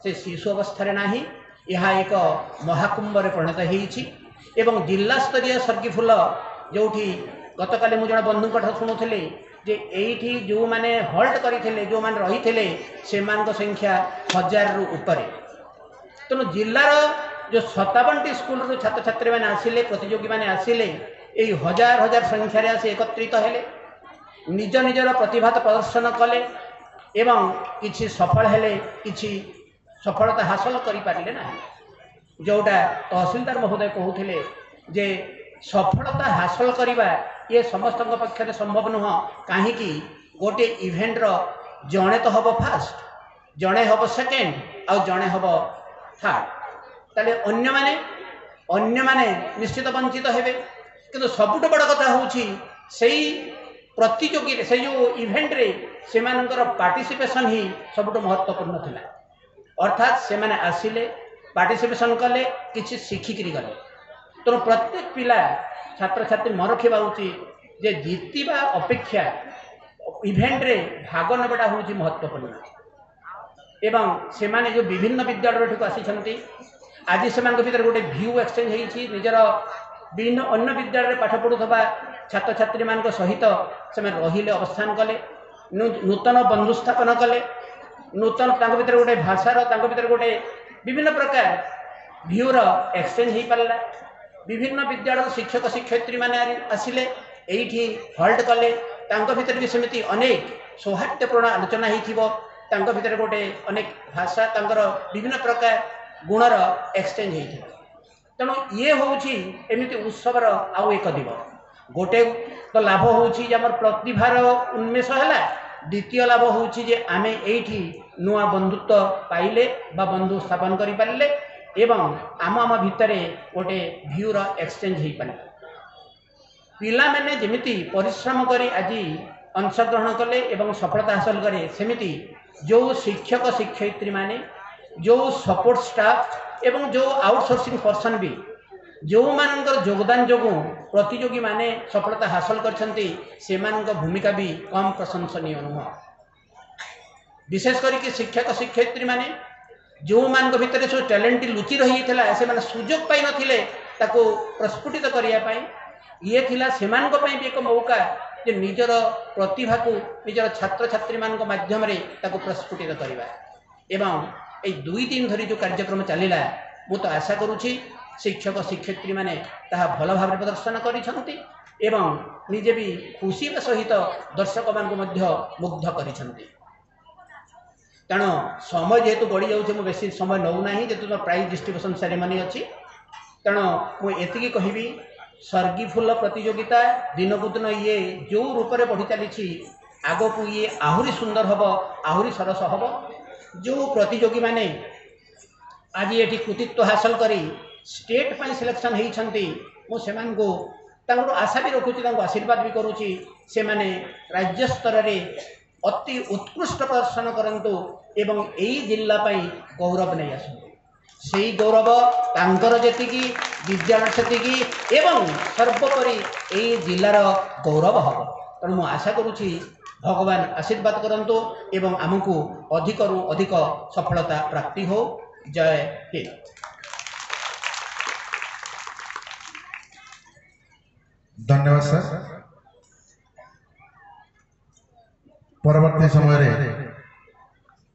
से शिशु अवस्था नहीं यह एक महाकुंभ परिणत हो जिला स्तरीय सर्गी फूल जो गतकाली मुझे बंधु शुणुली जे एठी जो माने हल्ट करथिले जो माने रही से संख्या 1000 रु ऊपर। तेणु जिलार जो 57टी स्कूल छात्र छात्री मैंने आसिले प्रतियोगी मैंने आसिले यही 1000 संख्यार आसी एकत्रित हेले निज निजर प्रतिभा प्रदर्शन कले एवं किछि सफल हेले किछि सफलता हासिल करि पारिले ना। जोटा तहसीलदार महोदय कहते जे सफलता हासिल करवा ये समस्त पक्षे संभव नुह कहीं गोटे इवेंट जड़े तो हम फास्ट जड़े हम सेकेंड आ जड़े हम थर्ड ताले अन्य माने निश्चित वंचित हेबे किंतु सबुठ बड़ कथा होउछि सेही प्रतियोगी से जो इवेंट रे से मानकर पार्टिसिपेशन ही सबुठ महत्वपूर्ण थिला। अर्थात से माने आसिले पार्टिसिपेशन कले किछि शिखिकी गले। तो प्रत्येक पिला छात्र छात्री मन रखा उचित जे जीतवा अपेक्षा इवेंट रे भाग नेबाटा हूँ महत्वपूर्ण एवं से माने जो विभिन्न विद्यालय आसी आज से भीतर गोटे भ्यू एक्सचेंज होती निजर विभिन्न अन्य विद्यालय पाठ पढ़ुवा छात्र छात्री मान सहित से रहिले अवस्थान कले नूतन बंधु स्थापन कले नूतन भीतर गोटे भाषार भीतर गोटे विभिन्न प्रकार भ्यूर एक्सचेंज हो पारा विभिन्न विद्यालय शिक्षक शिक्षयित्री माने आसिले एठी हल्ट कले भीतर भी सेमती अनेक सौहार्दपूर्ण आलोचना हो भीतर गोटे अनेक भाषा विभिन्न प्रकार गुणर एक्सचेंज हो। तेणु ये हूँ एमती उत्सवर आउ एक दिवस गोटे तो लाभ होमर प्रतिभार उन्मेष है द्वितीय लाभ हूँ आम ये नुआ बंधुत्व पाइले बा बंधु स्थापन कर पारे एवं आम आम भितर गोटे भ्यूर एक्सचेंज हो पारे पिला माने जेमिति परिश्रम करी आज अंशग्रहण कले एवं सफलता हासिल करे सेमिति जो शिक्षक शिक्षयित्री माने जो सपोर्ट स्टाफ एवं जो आउटसोर्सिंग पर्सन भी जो मानकर योगदान जो प्रतियोगी माने सफलता हासिल करछंती सेमानक भूमिका भी कम प्रशंसनीय नुह। विशेष करके शिक्षक शिक्षयित्री माने जो मान भितर सब टैलेंट लुचि रही से सुजोग पाई नथिले ताको प्रस्फुटित करिया पाई ये थिला सेमानक पई भी एक मौका जे निजर प्रतिभा को निजर छात्र छात्री मान माध्यम रे ताको प्रस्फुटित करबा एवं ए 2-3 धरी जो कार्यक्रम चलिला मु तो आशा करूछि शिक्षक शिक्षयित्री माने ताहा भल भाव प्रदर्शन करिसंती एवं निजे भी खुशी सहित दर्शक मान को मध्य मुग्ध करिसंती। तेणु समय जेहेतु बढ़ी जाऊँ बेसी समय नौ ना जेहेतु प्राइज डिस्ट्रीब्यूशन सेरेमनी अच्छी तेणु मुझे कहबी सर्गी फूल प्रतियोगिता दिनकू दिन ये जो रूप में बढ़ी चली आग को ये आहरी सुंदर हम आहरी सरस हम जो प्रतियोगी माने आज ये कृतित्व हासिल करी स्टेट पर सिलेक्शन होती मुझे आशा भी रखुची आशीर्वाद भी करुँची से माने राज्य स्तर में अति उत्कृष्ट प्रदर्शन करंतु एवं यही जिला गौरव नहीं आसतु से गौरव तांकर जेतिकी विद्यालय सेतिकी एवं सर्वोपरि यही जिलार गौरव हम। तेणु मुझे आशा करुँची भगवान आशीर्वाद करंतु एवं आमको अधिक रु अधिक सफलता प्राप्ति हो। जय हिंद। धन्यवाद सर। परवर्ती समय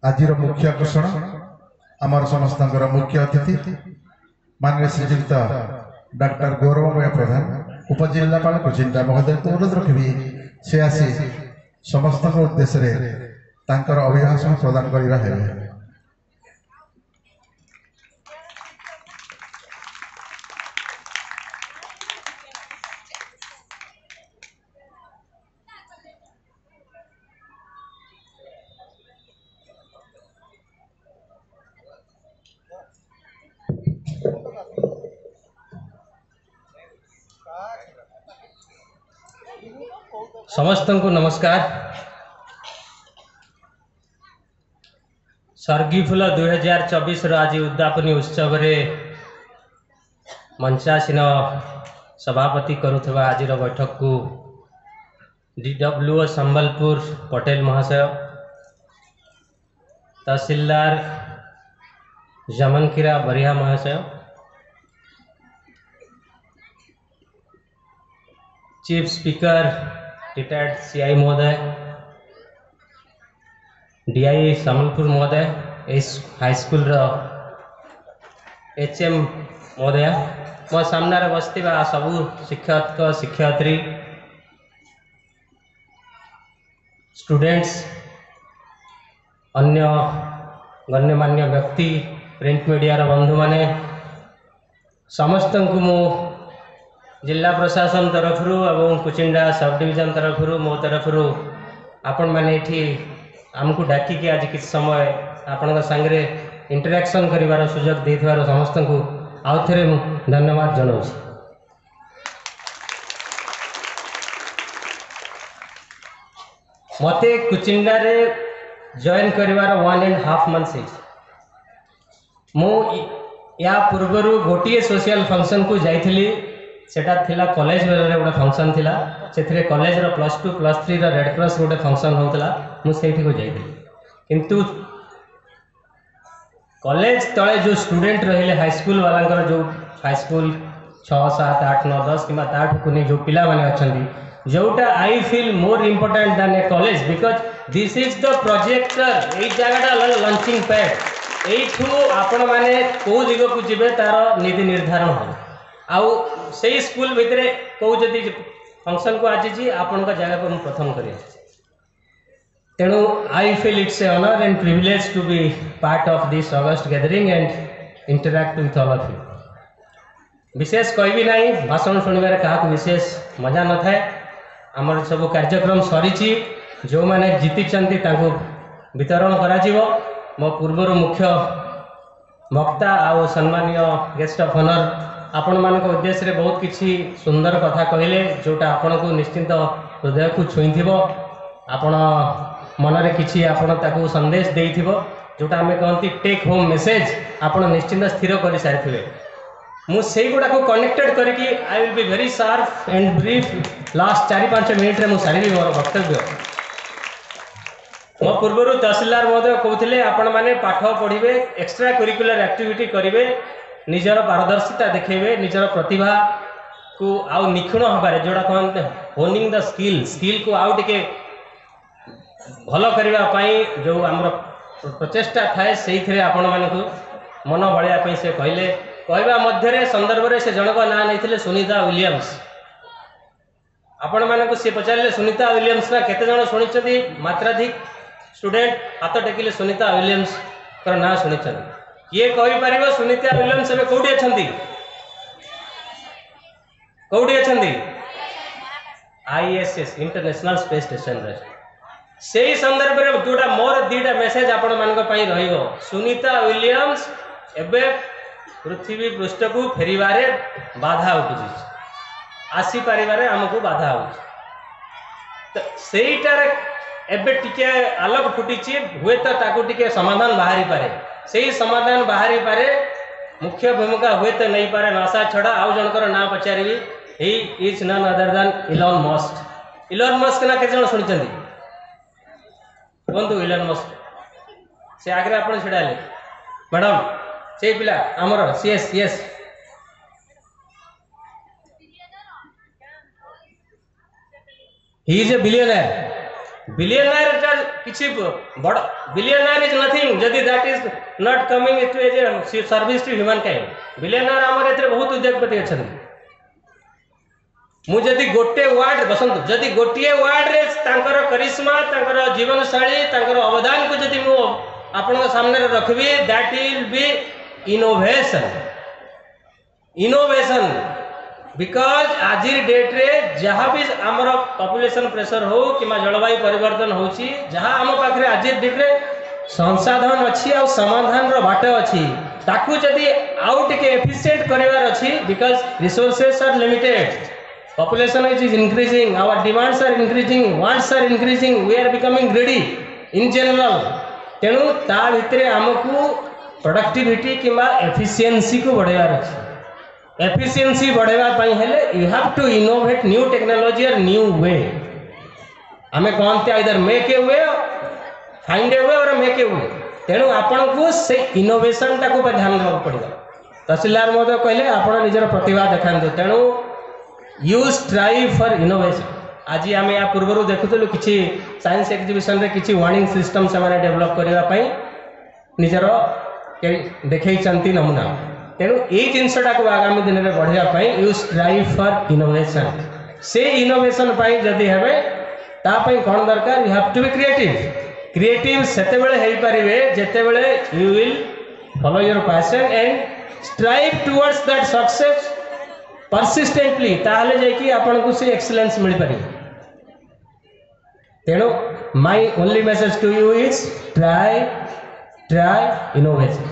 आज मुख्य आकर्षण आमर समस्त मुख्य अतिथि माननीय श्रीजुक्त डॉक्टर गौरवमय प्रधान उपजिलापाल कुचिंडा महोदय को अनुरोध रखी से आसी समस्त उद्देश्य अभिभाषण प्रदान करवा है। समस्त को नमस्कार। सर्गी फूल 2024 आज उद्यापनी उत्सव रे मंचासीन सभापति करुवा आज बैठक को DWO संबलपुर पटेल महाशय, तहसीलदार जमनकिरा बरिया महाशय, चीफ स्पीकर रिटायर्ड CI महोदय, DI संबलपुर महोदय, हाई स्कूल HM महोदय, मो सामने बसवा सबू शिक्षक शिक्षयित्री, स्टूडेंट्स, अन्य गण्यमान्य व्यक्ति, प्रिंट मीडिया बंधु माने समस्त को मो जिला प्रशासन तरफ एवं कुचिंडा सब डिविजन तरफ मो तरफ आपण मैंने ये आमको डाकिकी आज किस समय आपण सांगे इंटरेक्शन करिवार सुजोग देथिबार समस्त को आउ थे धन्यवाद जनाऊँ। मते कुचिंडा रे जॉइन करिवार 1.5 मंथ मु या पूर्वर गोटे सोशल फंक्शन को जाइथिली सेटा थिला कॉलेज रे गोटे फंक्शन थिला से कॉलेज रो +2 +3 रो रेड क्रॉस गोटे फंक्शन होतला मु सेठी को जाइथिली किंतु कॉलेज तले जो स्टूडेंट रहिले हाई स्कूल वाला जो हाई स्कूल 6 7 8 9 10 कि ताठ को जो पिला माने अछंती जोटा I feel more important than a college because this is the projector ए जगहटा लॉन्चिंग पैड एठू आपण माने को दिग को जिबे तार नीति निर्धारण हो आउ से स्कूल भितर कौ जदि फंक्शन को आज आपण जगह को प्रथम करें तेणु I feel it's a honour and privilege to be part of this august gathering and interact with all of you. विशेष कहबी नहीं भाषण शुणवे क्या विशेष मजा न थाए आमर सब कार्यक्रम सरी जो मैंने जीति वितरण करा मो पूर्वर मुख्य वक्ता आउ सम्मानीय गेस्ट ऑफ ऑनर आपण मानक उद्देश्य रे बहुत किसी सुंदर कथा कहले जोटा आपण को निश्चिंत हृदय को छुई आपण मन रे किछि आपण ताको संदेश देइथिबो जोटा हमें कहती टेक होम मेसेज आपण निश्चिंत स्थिर कर सारी मुझे गुड़ा को कनेक्टेड करके I will be very sharp and brief last 4-5 minute में सारी मोर वक्तव्य मो पूर्व तहसीलदार महोदय कहते आपण मैंने पाठ पढ़े एक्सट्रा करिकुलर एक्टिविटी करेंगे निजर पारदर्शिता देखेबे निजर प्रतिभा को आउ निखुण हबारे जोड़ा कहते होनिंग द स्किल को आउ टिके भल करने जो आम प्रचेषा थाए से आपण मानक मन बढ़ाया से कहले कहवा मध्य संदर्भ में से जनक ना नहीं सुनीता विलियम्स आपण मानक सी पचारे सुनीता विलियम्स ना केते जन शुणी मात्राधिक स्टूडेंट हाथ टेकिले सुनीता विलियम्स ना शुणी किए कहीपर सुनीता विलियम्स एवं कौटी अच्छा ISS इंटरनेशनल स्पेस स्टेशन से संदर्भ में जोड़ा मोर 2टा मेसेज आपण मान सुनीता विलियम्स एबे पृथ्वी पृष्ठ को फेरबारे बाधा उठुची आसी पारिबारे हमको बाधा हो तो सेटार एबे टिके आलोक फुटी हुए तो ताकू टिके समाधान बाहरी पारे से समाधान बाहरी पारे मुख्य भूमिका हुए तो नहीं पारे नासा छड़ा आउ जनकर ना पचारि he is none other than Elon Musk ना केते जण सुनिचंदी बंधु इलॉन मस्क से आगे आपण छड़ा मैडम से पिला आमर सीएस yes he is a billionaire किसी बड़ बिलियनर इज नथिंग जदि that is not coming to as a service to human kind billionaire आमर एथरे बहुत उद्योगपति अच्छा मुझे गोटे वार्ड बसंत जदि गोटे वार्ड रे तांकर करिश्मा तांकर जीवन शैली तांकर अवदान को जदि मु आपण सामने रखबी that will be innovation because आज डेट रे जहाँ भी आमर पॉपुलेशन प्रेशर हो कि जलवायु परिवर्तन होची जहाँ आम पाखे आज डेट रे संसाधन अच्छी आ समाधान रो बाट अच्छी ताकू जदि आउ टिके एफिशिएंट करिवार अच्छी because resources are limited population is increasing our demands are increasing wants are increasing we are becoming greedy in general तेणु ता भितर आमको प्रोडक्टिविटी किंवा एफिशिएंसी को बढ़ेबार अछि एफिशिएंसी बढ़ेबा पई हेले you have to innovate new technology or new way आमे कहते either make a way find a way or make a वे तेणु आपण को से इनोवेशन टाको पर ध्यान देबा पड़िबा तहसीलदार महोदय कहले आपण निजर प्रतिभा देखांतु तेणु यू स्ट्राइव फॉर इनोवेशन आज आम या पूर्व देखुलु कि साइंस एग्जिबिशन रे किसी वार्निंग सिस्टम से डेवलप करने निजर देखई नमूना तेणु ये जिनसा को आगामी दिन में बढ़ापी यू स्ट्राइव फॉर इनोवेशन से इनोवेशन जदि हे तापाई कौन दरकार you have to be creative से पारे जिते बड़े you will follow your passion and strive towards that success persistently ताहले जाकि आपन को से एक्सीलेंस मिल पारे तेणु my only message to you is try innovation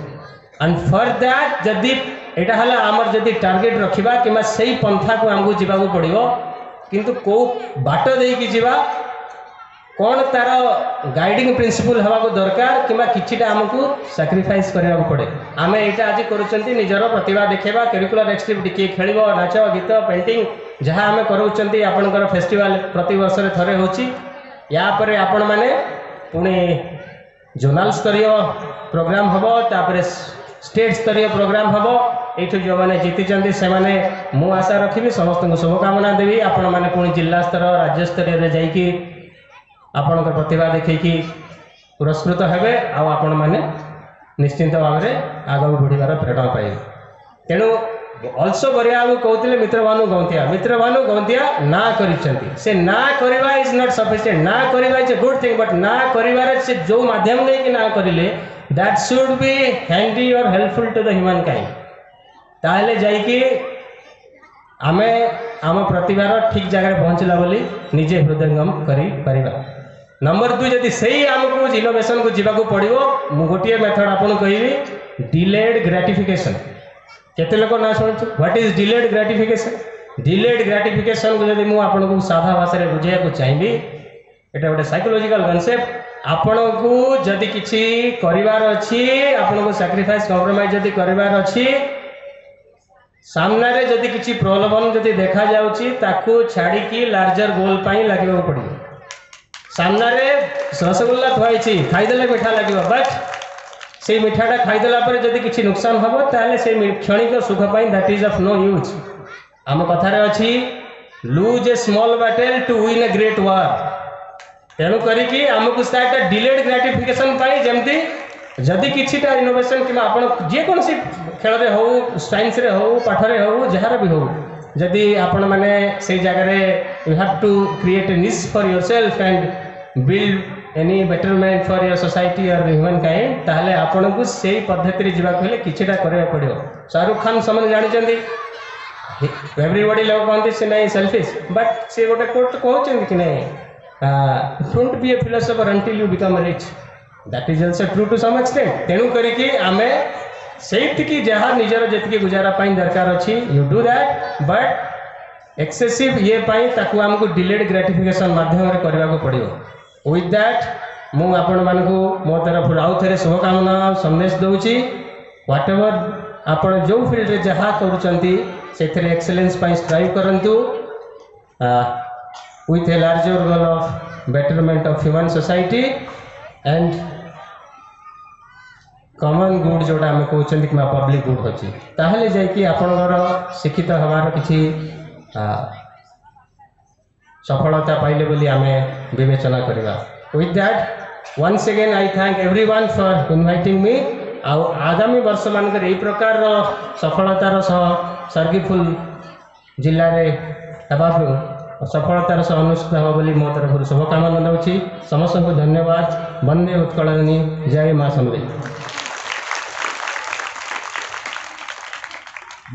and for that जदि एटा हला आमर जदि टार्गेट रखिबा किमा सही पंथा को हमको जीवा को पड़िबो किंतु को बाट दे कि जीवा कौन तार गाइडिंग प्रिंसिपल हवा को दरकार किमा किछिटा हमको सैक्रिफाइस करबा को पड़े आमे एटा आज करूचंती निजर प्रतिभा देखेबा करिकुलर एक्टिविटी के खेलिबो नाच गीत पेंटिंग जहाँ आमे करूचंती आपनकर फेस्टिवल प्रति वर्ष रे थरे होची या पर आपण माने पुणे जोनल स्तरीय प्रोग्राम हबो तापरे स्टेट स्तरीय प्रोग्राम हबो एठो जो माने जीतिचंती से माने मु आशा रखिबी समस्त को शुभकामना देवी आपण माने पुणे जिला स्तर राज्य स्तरीय रे जाईकी आपण प्रतिभा देखी पुरस्कृत हेबे आपण मैंने निश्चिंत भाव में आगे बढ़िबार प्रेरणा पाइबे तेणु अल्सो बरिया कहते मित्रभानु गौंतिया ना करिसेंती से ना करवा इज नॉट सफिशिएंट ना करवा is a good thing but ना करिवार से जो माध्यम नहीं कि ना करिले दैट शुड बी हैंडी और helpful to the human kind ताहले जाईकी आमे आम प्रतिभार ठीक जगह पहुँचला बोली निजे हृदयंगम करि परिबा नंबर 2 जदि सही आमको इनोवेशन को जीवा को पड़ो मु गोटे मेथड आपन कहबी डिलेड ग्रेटिफिकेशन केते लोक ना शुणु व्हाट इज डिलेड ग्रेटिफिकेशन को जदि मु आपन को साधा भाषा रे बुझाया को चाहिबी एटा गोटे साइकोलॉजिकल कांसेप्ट आपन को जदि किछि करिवार अछि आपन को सैक्रिफाइस कॉम्प्रोमाइज जदि करिवार अछि सामने जदि किसी प्रलोभन जदि देखा जाउची ताकू छाड़ी लार्जर गोल पाई लगे पड़ो सामने रसगुल्ला थुआई खाईदे मीठा लगे बट से मीठाटा खाईदेला जदि किसी नुकसान हम ताले से क्षणिक सुख पाई that is of no use आम कथार अच्छी lose a small battle to win a great war तेणु करी आमको डिलेड ग्राटिफिकेशन पाई जमती जदि किछिटा इनोवेशन कि आपण जेकोसी खेल हो साइंस रे हो पाठ रे हो जार भी हो जदि आपण माने से जगह you have to create a niche for yourself and build any betterment for your society or human kind ताहले आपण को सेही पद्धति जीवा कहले किछिटा करबा पड़ियो। शाहरुख खान समझ जानिचंदी एवरीबॉडी लव कहते से नहीं सेल्फिश बट से गोटे कोट कहते कि नहीं don't be a philosopher until you become rich that is also true to some extent तेणु करी आमे से जहाँ निजर जी गुजारा दरकार अच्छी you do that but excessive ये ताकू आमको डिलेड ग्रेटिफिकेशन माध्यम करने को पड़ो विथ दैट मु आपण मानक मो तरफ आउ थे शुभकामना संदेश दूची व्हाट एवर आपण जो फील्ड रे जहाँ कर एक्सेलेंस स्ट्राइव करंतु with a larger goal of betterment of human society and common good जोड़ा आम कहते कि पब्लिक गुड अच्छी ताहले जाकि आपणकर शिक्षित हमार किसी सफलता पाइले बोली आमे विवेचना करवा with that once again I thank everyone for inviting me आगामी वर्ष मानकर यही प्रकार सफलतार सह सर्गीफुल जिले में सफलतार सह अनुष्ठित हम बोली मो तरफ शुभकामना दूसरी समस्त को धन्यवाद। वंदे उत्कलनी जय माँ समरी।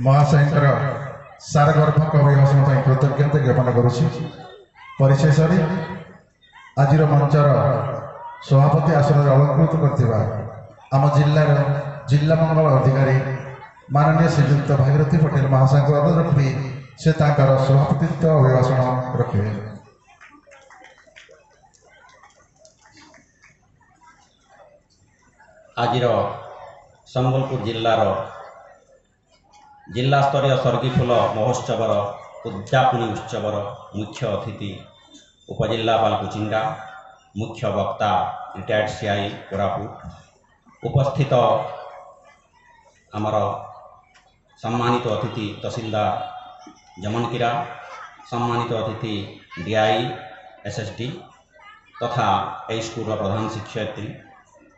महाशयकर सारगर्भक अभिभाषण कृतज्ञता ज्ञापन करुछि। परिचय सरी आज मंचर सभापति आसन अलंकृत करथिबा आम जिल्लार जिला मंगल अधिकारी माननीय श्रीयुक्त भागीरथी पटेल महाशय रखी से तांकर सभापतित्व अभिभाषण रखिबे। आज संबलपुर जिलार जिला स्तरीय सर्गीफुल महोत्सवर उद्यापनी उत्सवर मुख्य अतिथि उपजिल्लापाल कुचिंडा मुख्य वक्ता रिटायर्ड सीआई कोरापुट उपस्थित आमर सम्मानित अतिथि तहसीलदार जमनकीरा सम्मानित अतिथि डीआई एसएसडी तथा ए स्कूल प्रधान शिक्षयित्री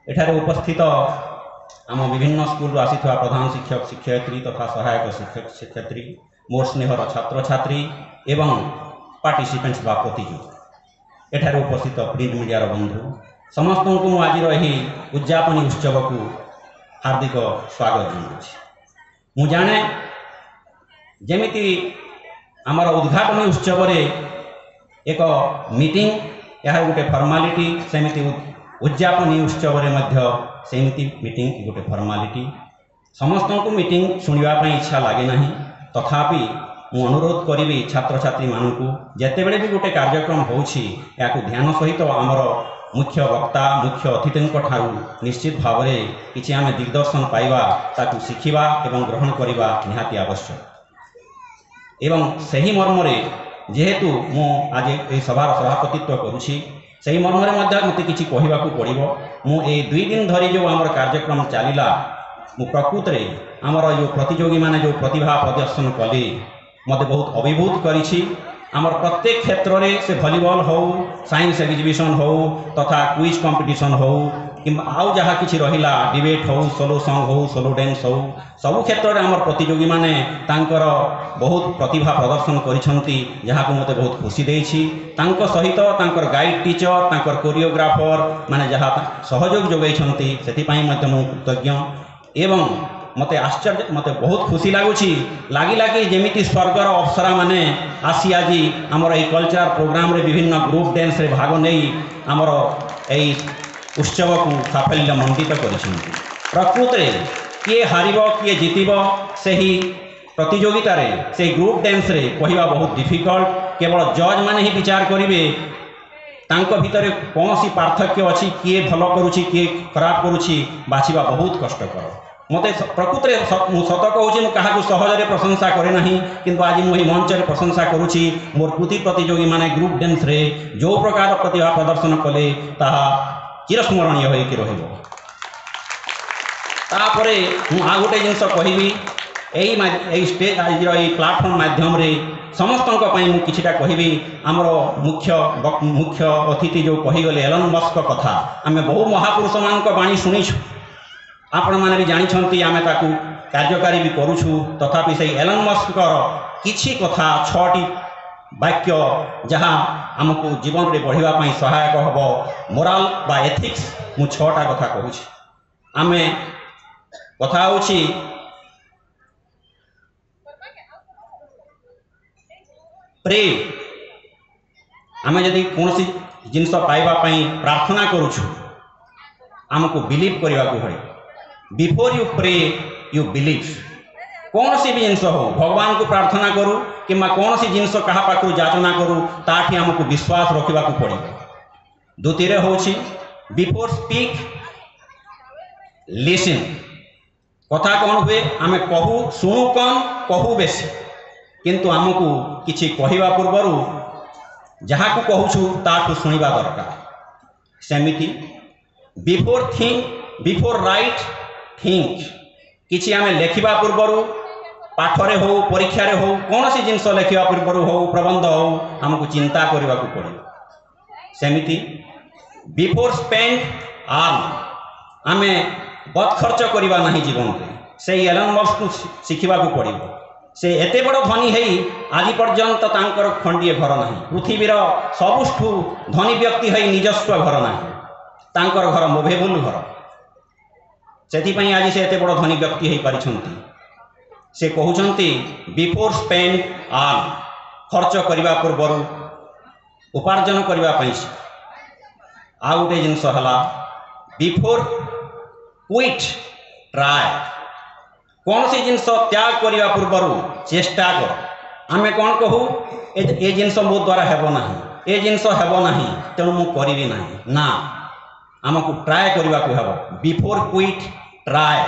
एठारे उपस्थित आम विभिन्न स्कूल आसी प्रधान शिक्षक शिक्षयित्री तथा सहायक शिक्षक शिक्षयित्री मोर स्नेहर छात्र छात्री एवं पार्टिसिपेंट्स बा प्रतियोगी एठारे उपस्थित प्रिंट मीडिया बंधु समस्त को आज उद्यापनी उत्सव को हार्दिक स्वागत जनाऊँ। मु जाने जमिति आमर उद्घाटनी उत्सव एक मीटिंग यह गोटे फॉर्मालिटी सेमिति उद्यापनी उत्सव सेमती मीटिंग गोटे फॉर्मालिटी समस्त को मीटिंग शुणापी इच्छा लगे ना तथापि मु अनुरोध करी छात्र छात्री मानू जितेबले भी गोटे कार्यक्रम होछि या ध्यान सहित आमर मुख्य वक्ता मुख्य अतिथि ठारू निश्चित भाव में किसी आम दिग्दर्शन पाइबा ताकू शिखिबा एवं ग्रहण करवा निहाती आवश्यक एवं सही मर्म जेहेतु मु आज ये सभार सभापतित्व करुछि सही मर्म मत किसी कहवाक पड़ो मु ए 2 दिन धरी जो आमर कार्यक्रम चलला मु प्रकृत में आमर जो प्रतियोगी माने जो प्रतिभा प्रदर्शन कले मत बहुत अभिभूत करिछि। आमर प्रत्येक क्षेत्र में से वॉलीबॉल हो साइंस एग्जिबिशन हो तथा क्विज कंपटीशन हो कि आउ जहाँ किसी रहिला डिबेट हो सोलो सॉन्ग हो सोलो डांस हो सबु क्षेत्र में आमर प्रतियोगी माने तांकर बहुत प्रतिभा प्रदर्शन करिसंती जहाँ को मते बहुत खुशी देछि। तांको सहित तांकर गाइड टीचर तांकर कोरियोग्राफर माने जहाँ सहयोग जोगैछंती सेति मते मु कृतज्ञ एवं मते आश्चर्य मते बहुत खुशी लगिला कि जेमिति स्वर्गर अप्सरा माने आसी आज आमर ये कल्चरल प्रोग्राम रे विभिन्न ग्रुप डांस रे भाग नहीं आमर यही उत्सव को साफल्य मंडित करिसेंती। प्रकृत रे किए हारिबो किए जितिबो सही प्रतियोगिता रे से ग्रुप डांस रे कहवा बहुत डिफिकल्ट केवल जज माने ही विचार करिवे तांको भितर कौन सी पार्थक्य अच्छी किए भल करुछि किए खराब करुछि बाछिबा बहुत कष्टकर मते प्रकृत में सत कहूँ क्या सहजरे प्रशंसा करे नहीं किंतु आज मुझे मंच में प्रशंसा करुँची मोर कृति प्रतियोगी माने ग्रुप डांस रे जो प्रकार प्रतिभा प्रदर्शन कले ताहा चिरस्मरणीय होकर तापर आ गोटे जिनस कहबी यही स्टेज आज प्लाटफर्म माध्यम रे समस्त किछिटा कहबी आमर मुख्य अतिथि जो कहीगले एलन मस्क कथा आम बहु महापुरुष मान बाणी शुणीछू आपण मैंने भी जानते आम ताकू कार्यकारी भी करुछू तथापि से एलन मस्कर किछि कथा 6टी वाक्य जहाँ आमको जीवन में बढ़ापी सहायक हम मोराल बा एथिक्स मु 6टा कथा कहूँ आम कथा होछि प्रे आम जदि कौन जिनस पाइबापी प्रार्थना करुछू आमको बिलीव करने को पड़े before you pray you believe कौन सी भी जिनस हो भगवान को प्रार्थना करूँ कि कौन सी जिनस क्या पाखु याचना करूँ ताठी आमको विश्वास रखा पड़े द्वितीय हूँ बिफोर स्पीक लिसन कथा कौन हुए आम कहू शुणु कम कहू बेसी किंतु आमको किछि कहवा पूर्वर जहाँ को कहूँ ताठू शुणा दरकार सेमिति before think before write think किछि आमे लेखिबा पूर्वर पाठरे हो परीक्षा रे हो कौन सी जिनस लेखिबा पूर्वर हो प्रबंध हो हमको चिंता करने को पड़े सेमिति बिफोर स्पेंड आर्न आमे बद खर्च करवा नहीं जीवन में से एलन मस्क को शिखा पड़े से एते बड़ धनी है आज पर्यंत तांकर खंडीय घर ना पृथ्वीर सबुठू धनी व्यक्ति है निजस्व घर ना तांकर घर मोभेबुल घर से आज से एते बड़ धनी व्यक्ति हो पारिछंती से कहउछंती बिफोर स्पेंड आर्न खर्च करने पूर्वर उपार्जन करने आ गोटे जिनस है बिफोर क्विट ट्राए कौन सी जिनस त्याग करने पूर्वर चेष्टा कर आमे कौन कहू ए जिनस मो द्वारा हेब ना ए जिनस हेब ना तेणु मु करिबी नाही ना आमको ट्राए करने को हेब बिफोर क्विट ट्राए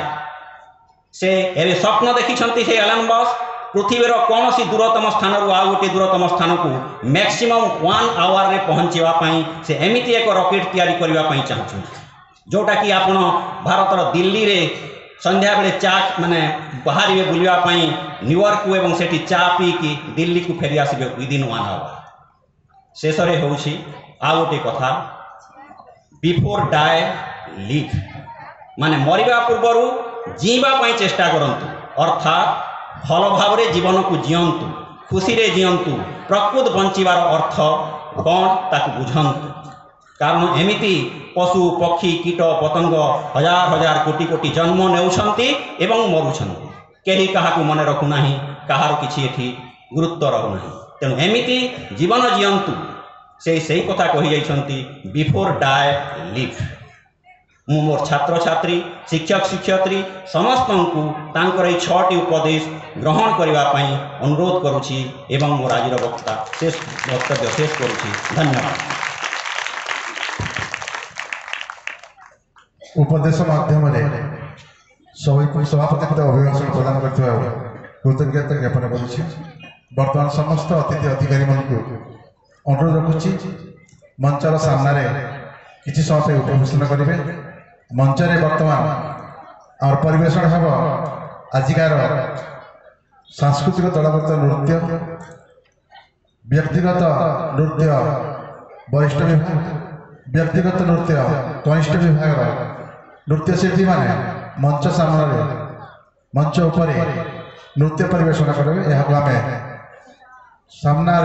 से एवं स्वप्न देखी से एलन मस्क पृथ्वीर कौन सी दूरतम स्थान आ गोटे दूरतम स्थान को मैक्सिमम 1 आवर रे पहुँचापी से एमती एक रॉकेट तैयारी करने चाहूँ जोटा कि आप भारतर दिल्ली रे संध्या बेले चा माने बाहर बुलापी न्यूयॉर्क को एवं सेठी चा पीकी दिल्ली को फेरी आसबे विदिन 1 आवर शेष हूँ आ गोटे कथा बिफोर डाए लिव माने मरिबा पूर्वर जीवाई चेष्टा करंतु अर्थात भल भाव जीवन को जीवंतु खुशी रे जीवंतु प्रकृत बंचार अर्थ कौन ताकू बुझंतु कारण एमिति पशु पक्षी कीट पतंग हजार हजार कोटि कोटि जन्म नेउछंती एवं मरुछंती केही काहाकू मन रखुना कहार किछि एठी गुरुत्व रहुना तेणु एमिति जीवन जीवंतु से कथा कही जाइछंती बिफोर डाए लिव मु मोर छात्र छात्री शिक्षक शिक्षयित्री समस्त को तांकर 6टी उपदेश ग्रहण करने अनुरोध करुछि एवं मोर आज वक्तव्य शेष करुछि धन्यवाद। उपदेश माध्यम सभी को सभापति अभिभाषण प्रदान कर कृतज्ञता ज्ञापन करुछि। वर्तमान समस्त अतिथि अधिकारी को अनुरोध रखुछि मंचर सामने किसी समय उपवेशन करेंगे मंचरे वर्तमान और परिवेशन हम आजिकार सांस्कृतिक दलगत नृत्य व्यक्तिगत नृत्य वरिष्ठ विभाग व्यक्तिगत नृत्य कनिष्ठ विभाग नृत्यशिल्पी माने मंच सामने मंच उपर नृत्य परिवेशन करेंगे यह आम सामना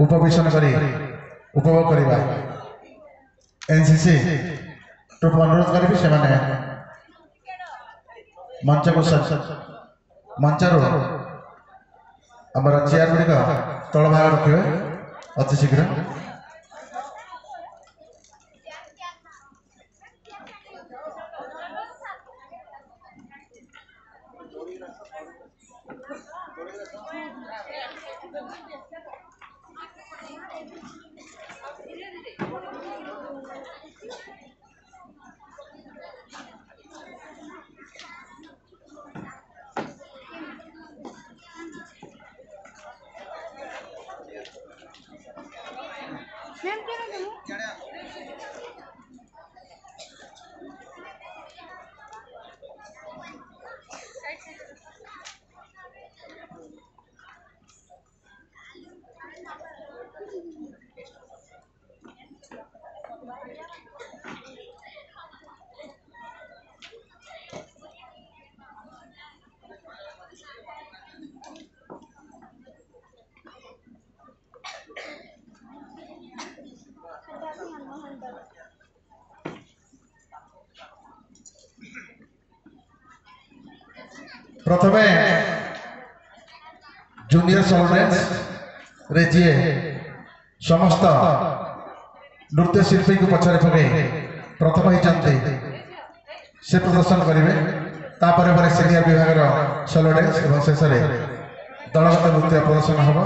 उपवेशन कर उपभोग करवा एनसीसी तो अनुरोध करी से मंच को मंचर आम चेयर गुड़िक तल भाग रखे अति शीघ्र प्रथमे जूनियर सोलो रे जी समस्त नृत्य शिल्पी को पछारे पकई प्रथम होती से प्रदर्शन करेंगे तापर पर सीनियर विभाग सोलो डांस और शेष दलगत नृत्य प्रदर्शन हम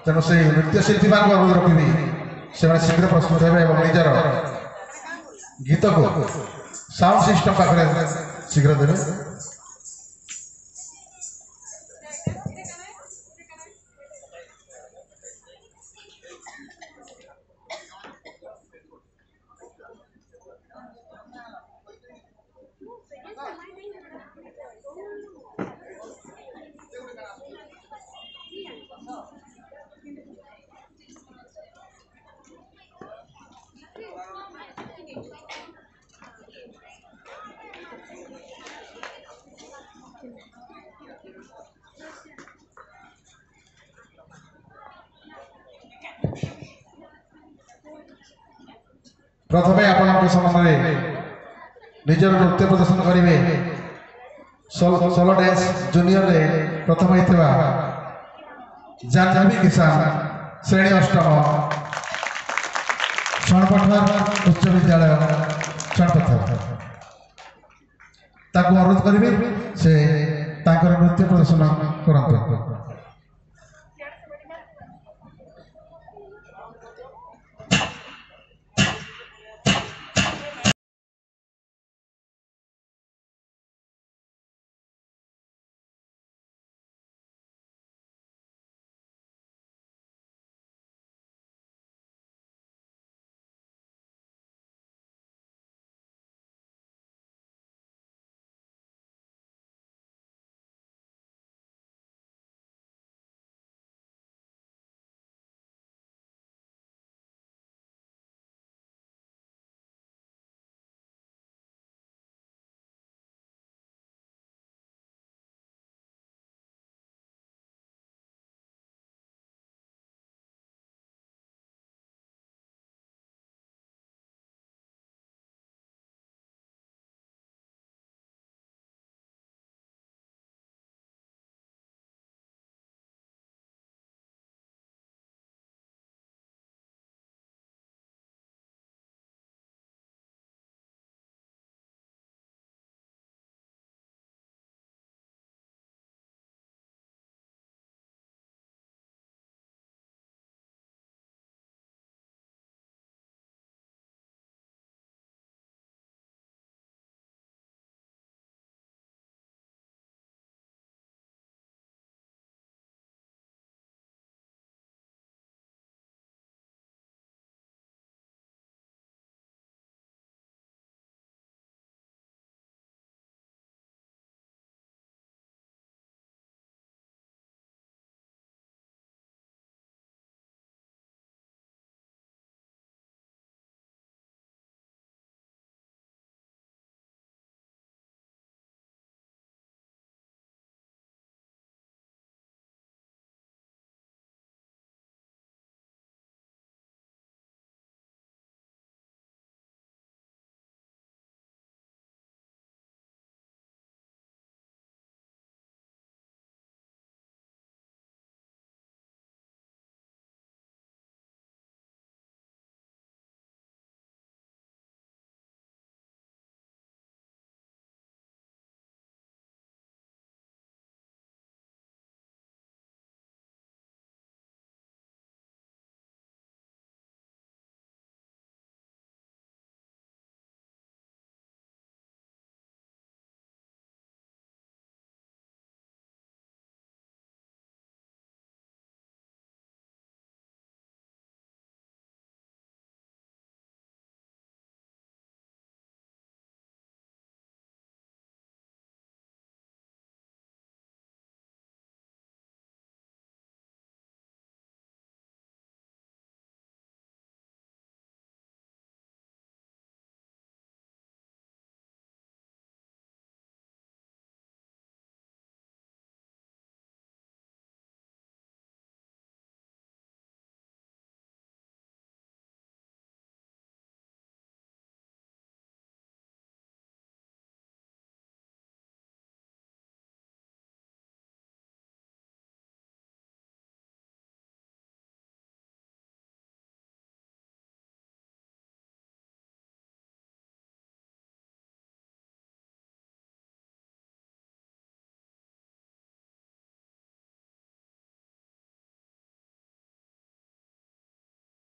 तेणु से नृत्य शिल्पी मान अनुरोध रखी से शीघ्र प्रस्तुत हे और निजर गीत को साउंड सिस्टम पाखे शीघ्र देवे। प्रथमे आपन सामने निजर नृत्य प्रदर्शन करेंगे सोलो डांस जूनियर रे प्रथम होता जाह्नवी किसान श्रेणी अष्टम छणपठार उच्च विद्यालय छणपथर ताकू अनुरोध करेंगे से नृत्य प्रदर्शन करते।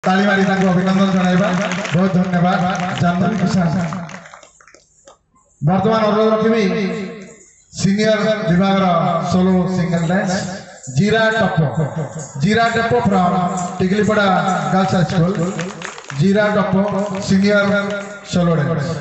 ताली मारी अभिनंदन जनाइबा बहुत धन्यवाद जाह्नवी किसान वर्तमान अनुरोध रखी सीनियर विभाग सोलो सिंगल डांस जीरा टप्पो फ्रॉम टिकलीपड़ा गर्ल्स हाई स्कूल जीरा टप्पो senior solo dance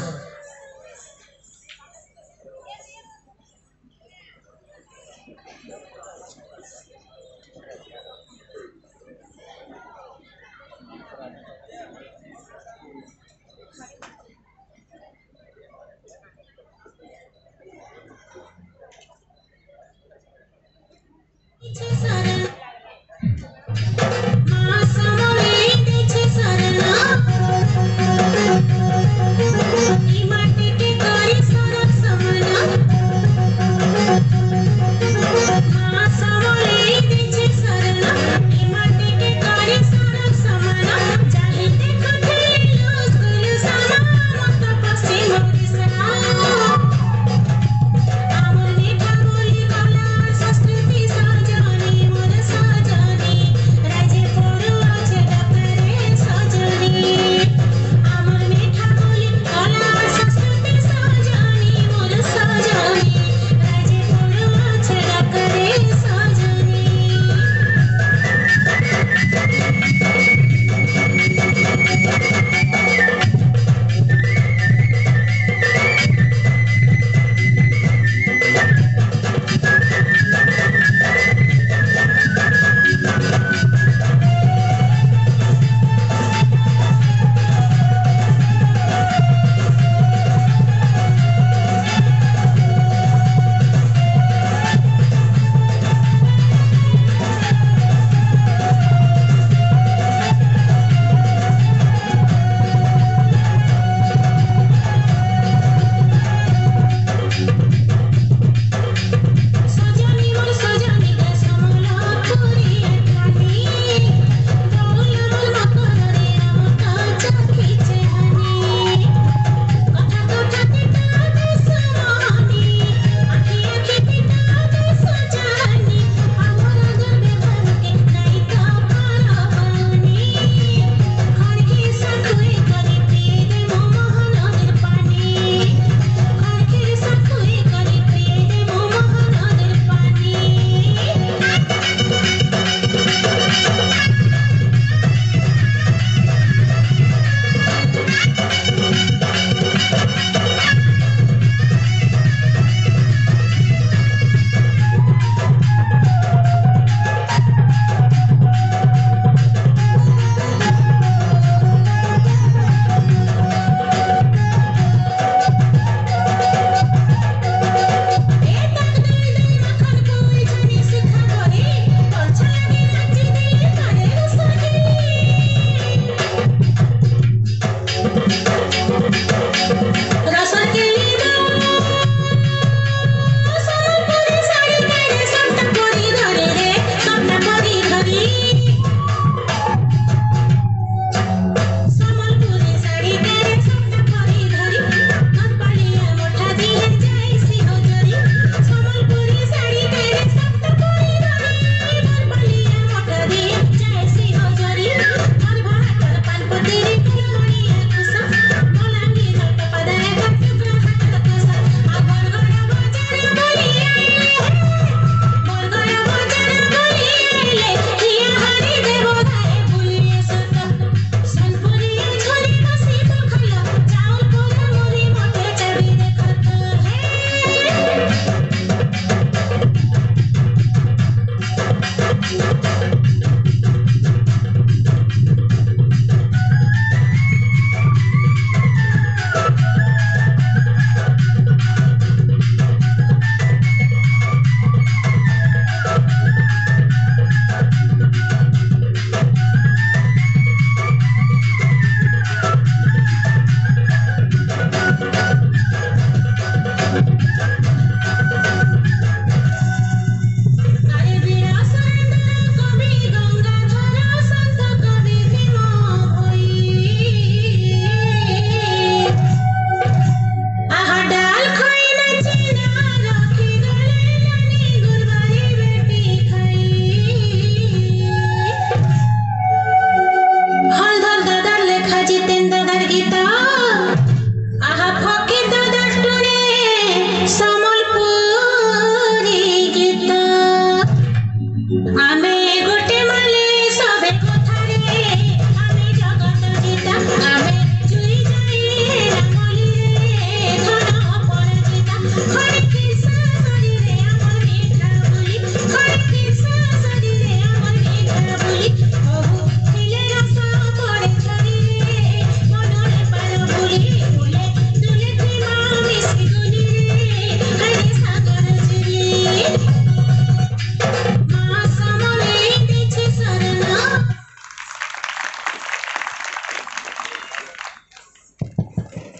Thank you.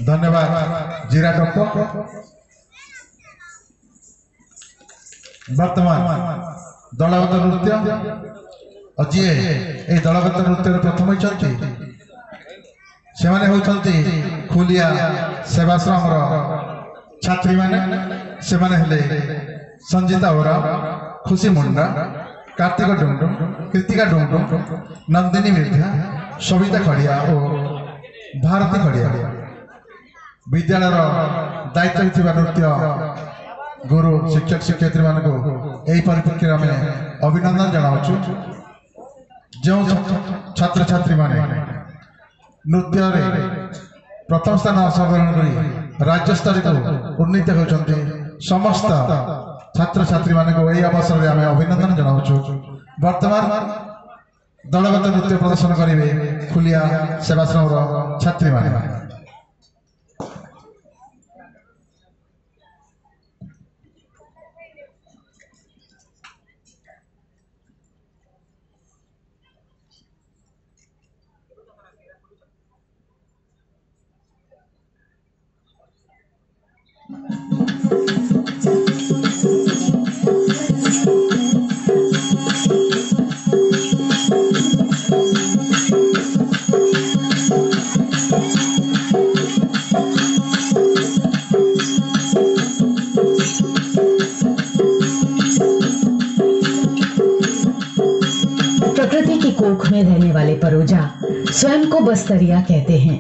धन्यवाद जीरा डॉक्टर। वर्तमान दलगत नृत्य जी ए दलगत नृत्य प्रथम होती से होती खुलिया सेवाश्रम छात्री माने से हेले संजीता ओराव, खुशी मुंडा, कार्तिक डुंडुम, कृतिका डुंडुम, नंदिनी मिर्धा, सविता खड़िया और भारती खड़िया। विद्यालय दायित्व नृत्य गुरु शिक्षक शिक्षयित्री मान यही परिप्रेक्षी में अभिनंदन जनावु। जो छात्र छात्री माने नृत्य प्रथम स्थान अंशग्रहण कर राज्य स्तर को उन्नीत होती समस्त छात्र छात्री मान यही अवसर में अभिनंदन जनावु। वर्तमान दलगत नृत्य प्रदर्शन करेंगे खुलिया सेवाश्रम छात्री माने। प्रकृति की कोख में रहने वाले परोजा स्वयं को बस्तरिया कहते हैं।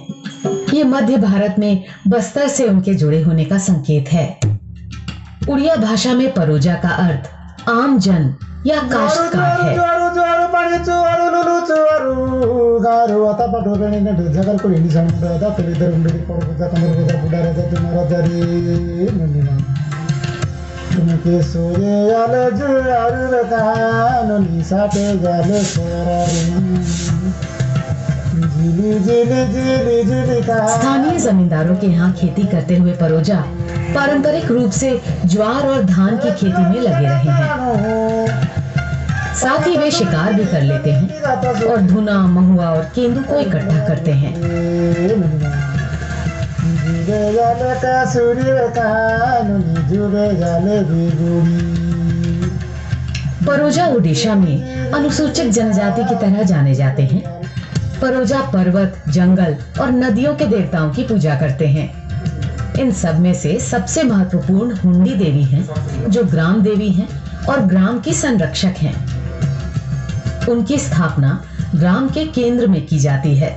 ये मध्य भारत में बस्तर से उनके जुड़े होने का संकेत है। उड़िया भाषा में परोजा का अर्थ आम जन या काश्तकार है। स्थानीय जमींदारों के यहाँ खेती करते हुए परोजा पारंपरिक रूप से ज्वार और धान की खेती में लगे रहे हैं। साथ ही वे शिकार भी कर लेते हैं और धुना, महुआ और केंदू को इकट्ठा करते हैं। परोजा ओडिशा में अनुसूचित जनजाति की तरह जाने जाते हैं। परोजा पर्वत, जंगल और नदियों के देवताओं की पूजा करते हैं। इन सब में से सबसे महत्वपूर्ण हुंडी देवी हैं, जो ग्राम देवी हैं और ग्राम की संरक्षक हैं। उनकी स्थापना ग्राम के केंद्र में की जाती है।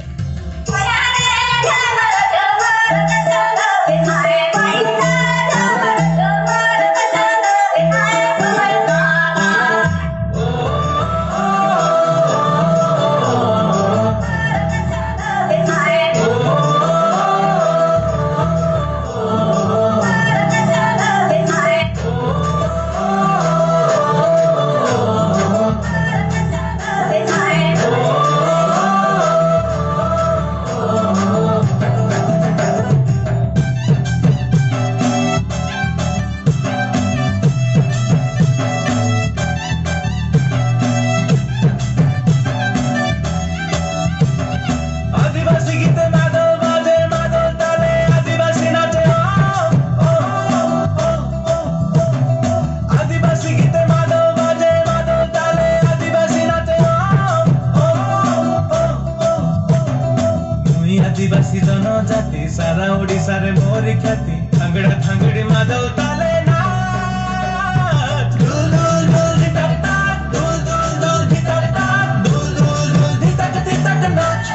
आदिवासी जनजाति सारा ओडिशा रे मोरी ख्याति थांगड़ा थांगड़ी माधव ताले नाच दुल दुल दुल धितक ताक दुल दुल दुल धितक ताक दुल दुल दुल धितक धितक नाच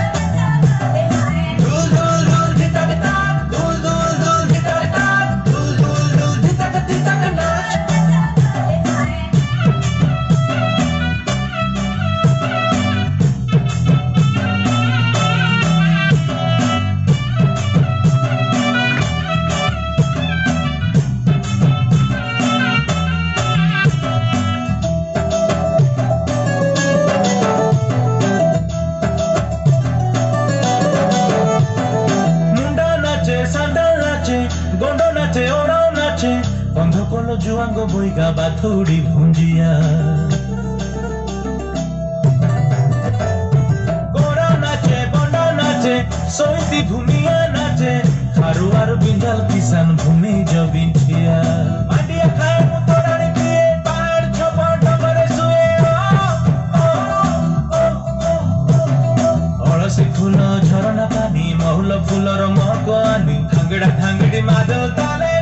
दुल दुल दुल धितक ताक दुल दुल दुल धितक ताक दुल दुल दुल धितक धितक नाच। जुआंगो बोईगा बाथौड़ी भुंजिया गोरा नाचे बंडा नाचे सोईती भूमिया नाचे खारुआ बेंगल किसान भूमि जबिठिया मांडिया खाए मुतराणी पिए पहाड़ छपा डबरे सुए अळसी फूल झरणा पानी महुल फूलर महक आनी खांगड़ा खांगड़ी मादल ताले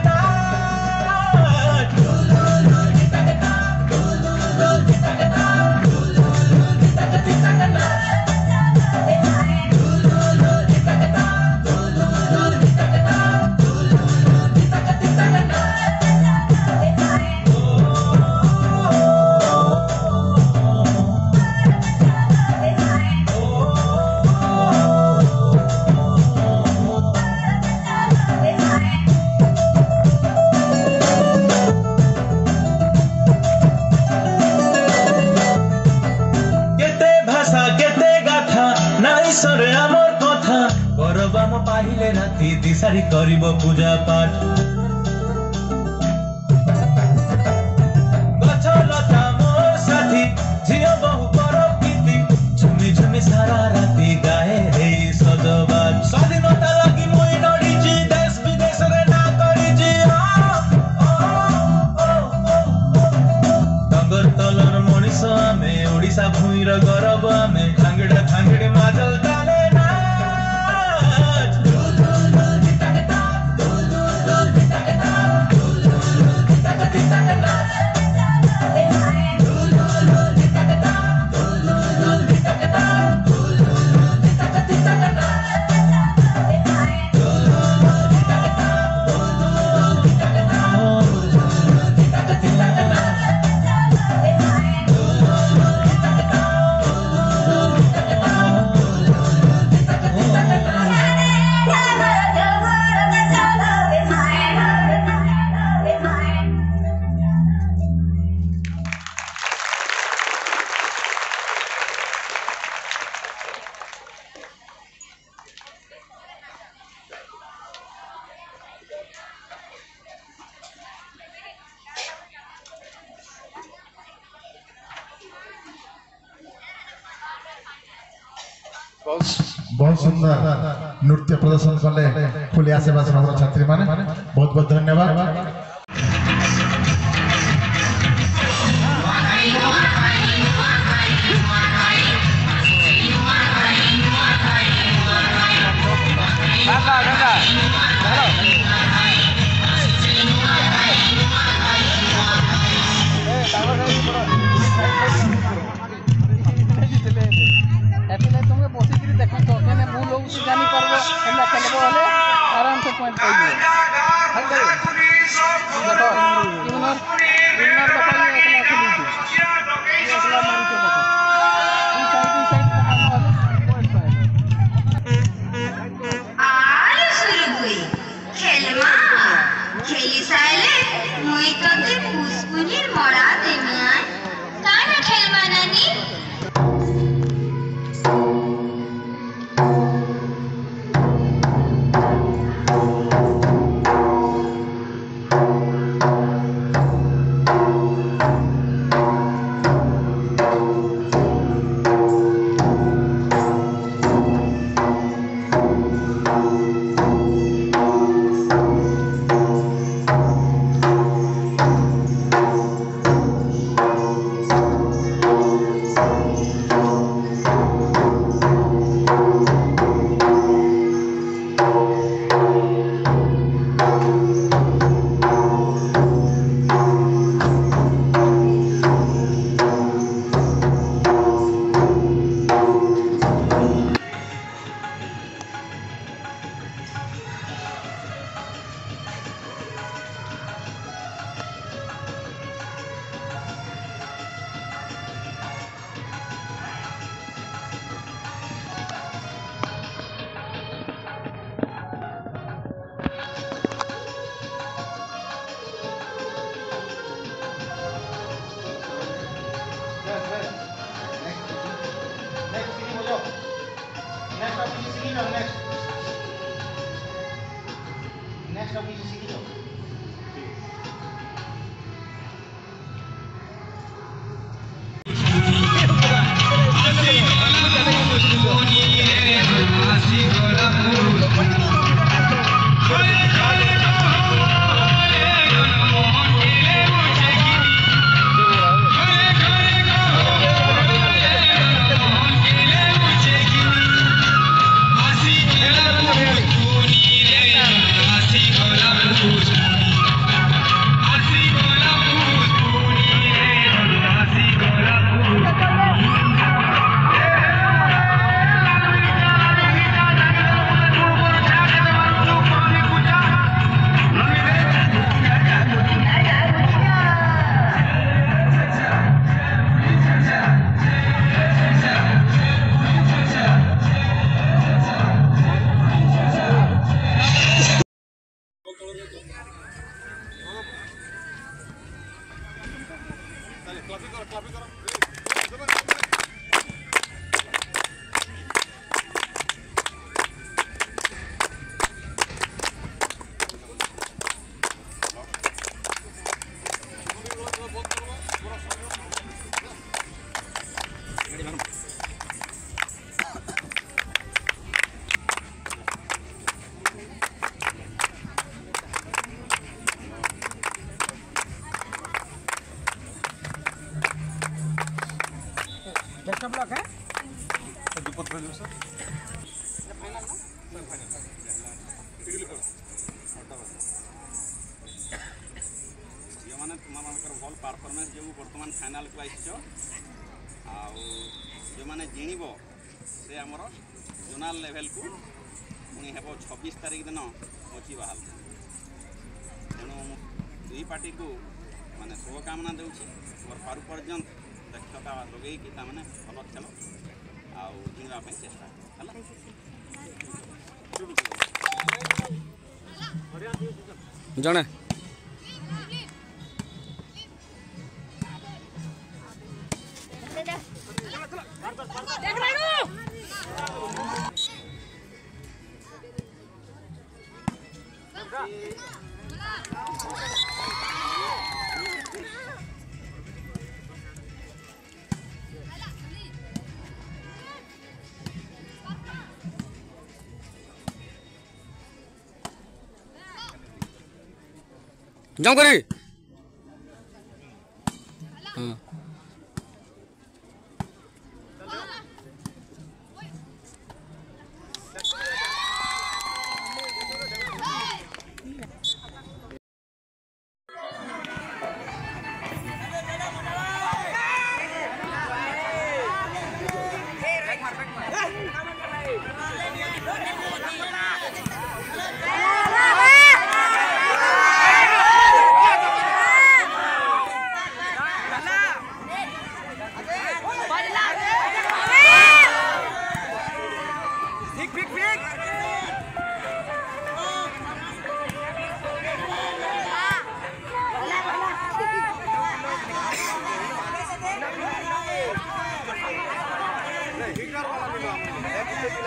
सरे आमर कथा करबाम पाहिले राति दिशारी करिब पूजा पाठ गछ लता मोर साथी झियो बहु करब गीति झुमी झुमी सारा राति गाए रे सजबाज स्वाधीनता लागि मुई नडिजी देश विदेश रे ना करिजी डगर तलर मनिष आमे ओडिसा भूइर गरब आमे खांगड़ा खांगड़ी मादल ताले बहुत सुंदर नृत्य प्रदर्शन कले फुलिया सेवा संघर छात्री माने बहुत बहुत धन्यवाद। आराम से पॉइंट पाइए खेली साइले मुई तते पुष्पुनीर मरा देमिया काना खेलबा नानी Hey! पत्र जो सर ये माने तुम्हारा भल परफॉर्मेंस जो बर्तमान फाइनाल को आइछ जो माने जिणब से आमर जोनाल लेवल को पुणी हे 26 तारीख दिन अच्छी बाहर तेणु दुई पार्टी को माने शुभकामना दूसरी और पारु पर्यंत दक्षता लगे कि भल खेल आने चेष्टा जड़े जंप करी हाँ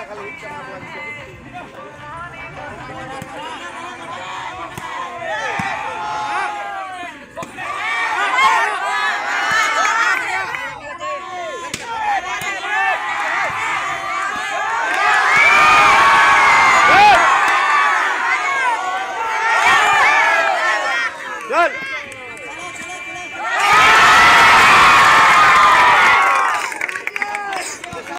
खाली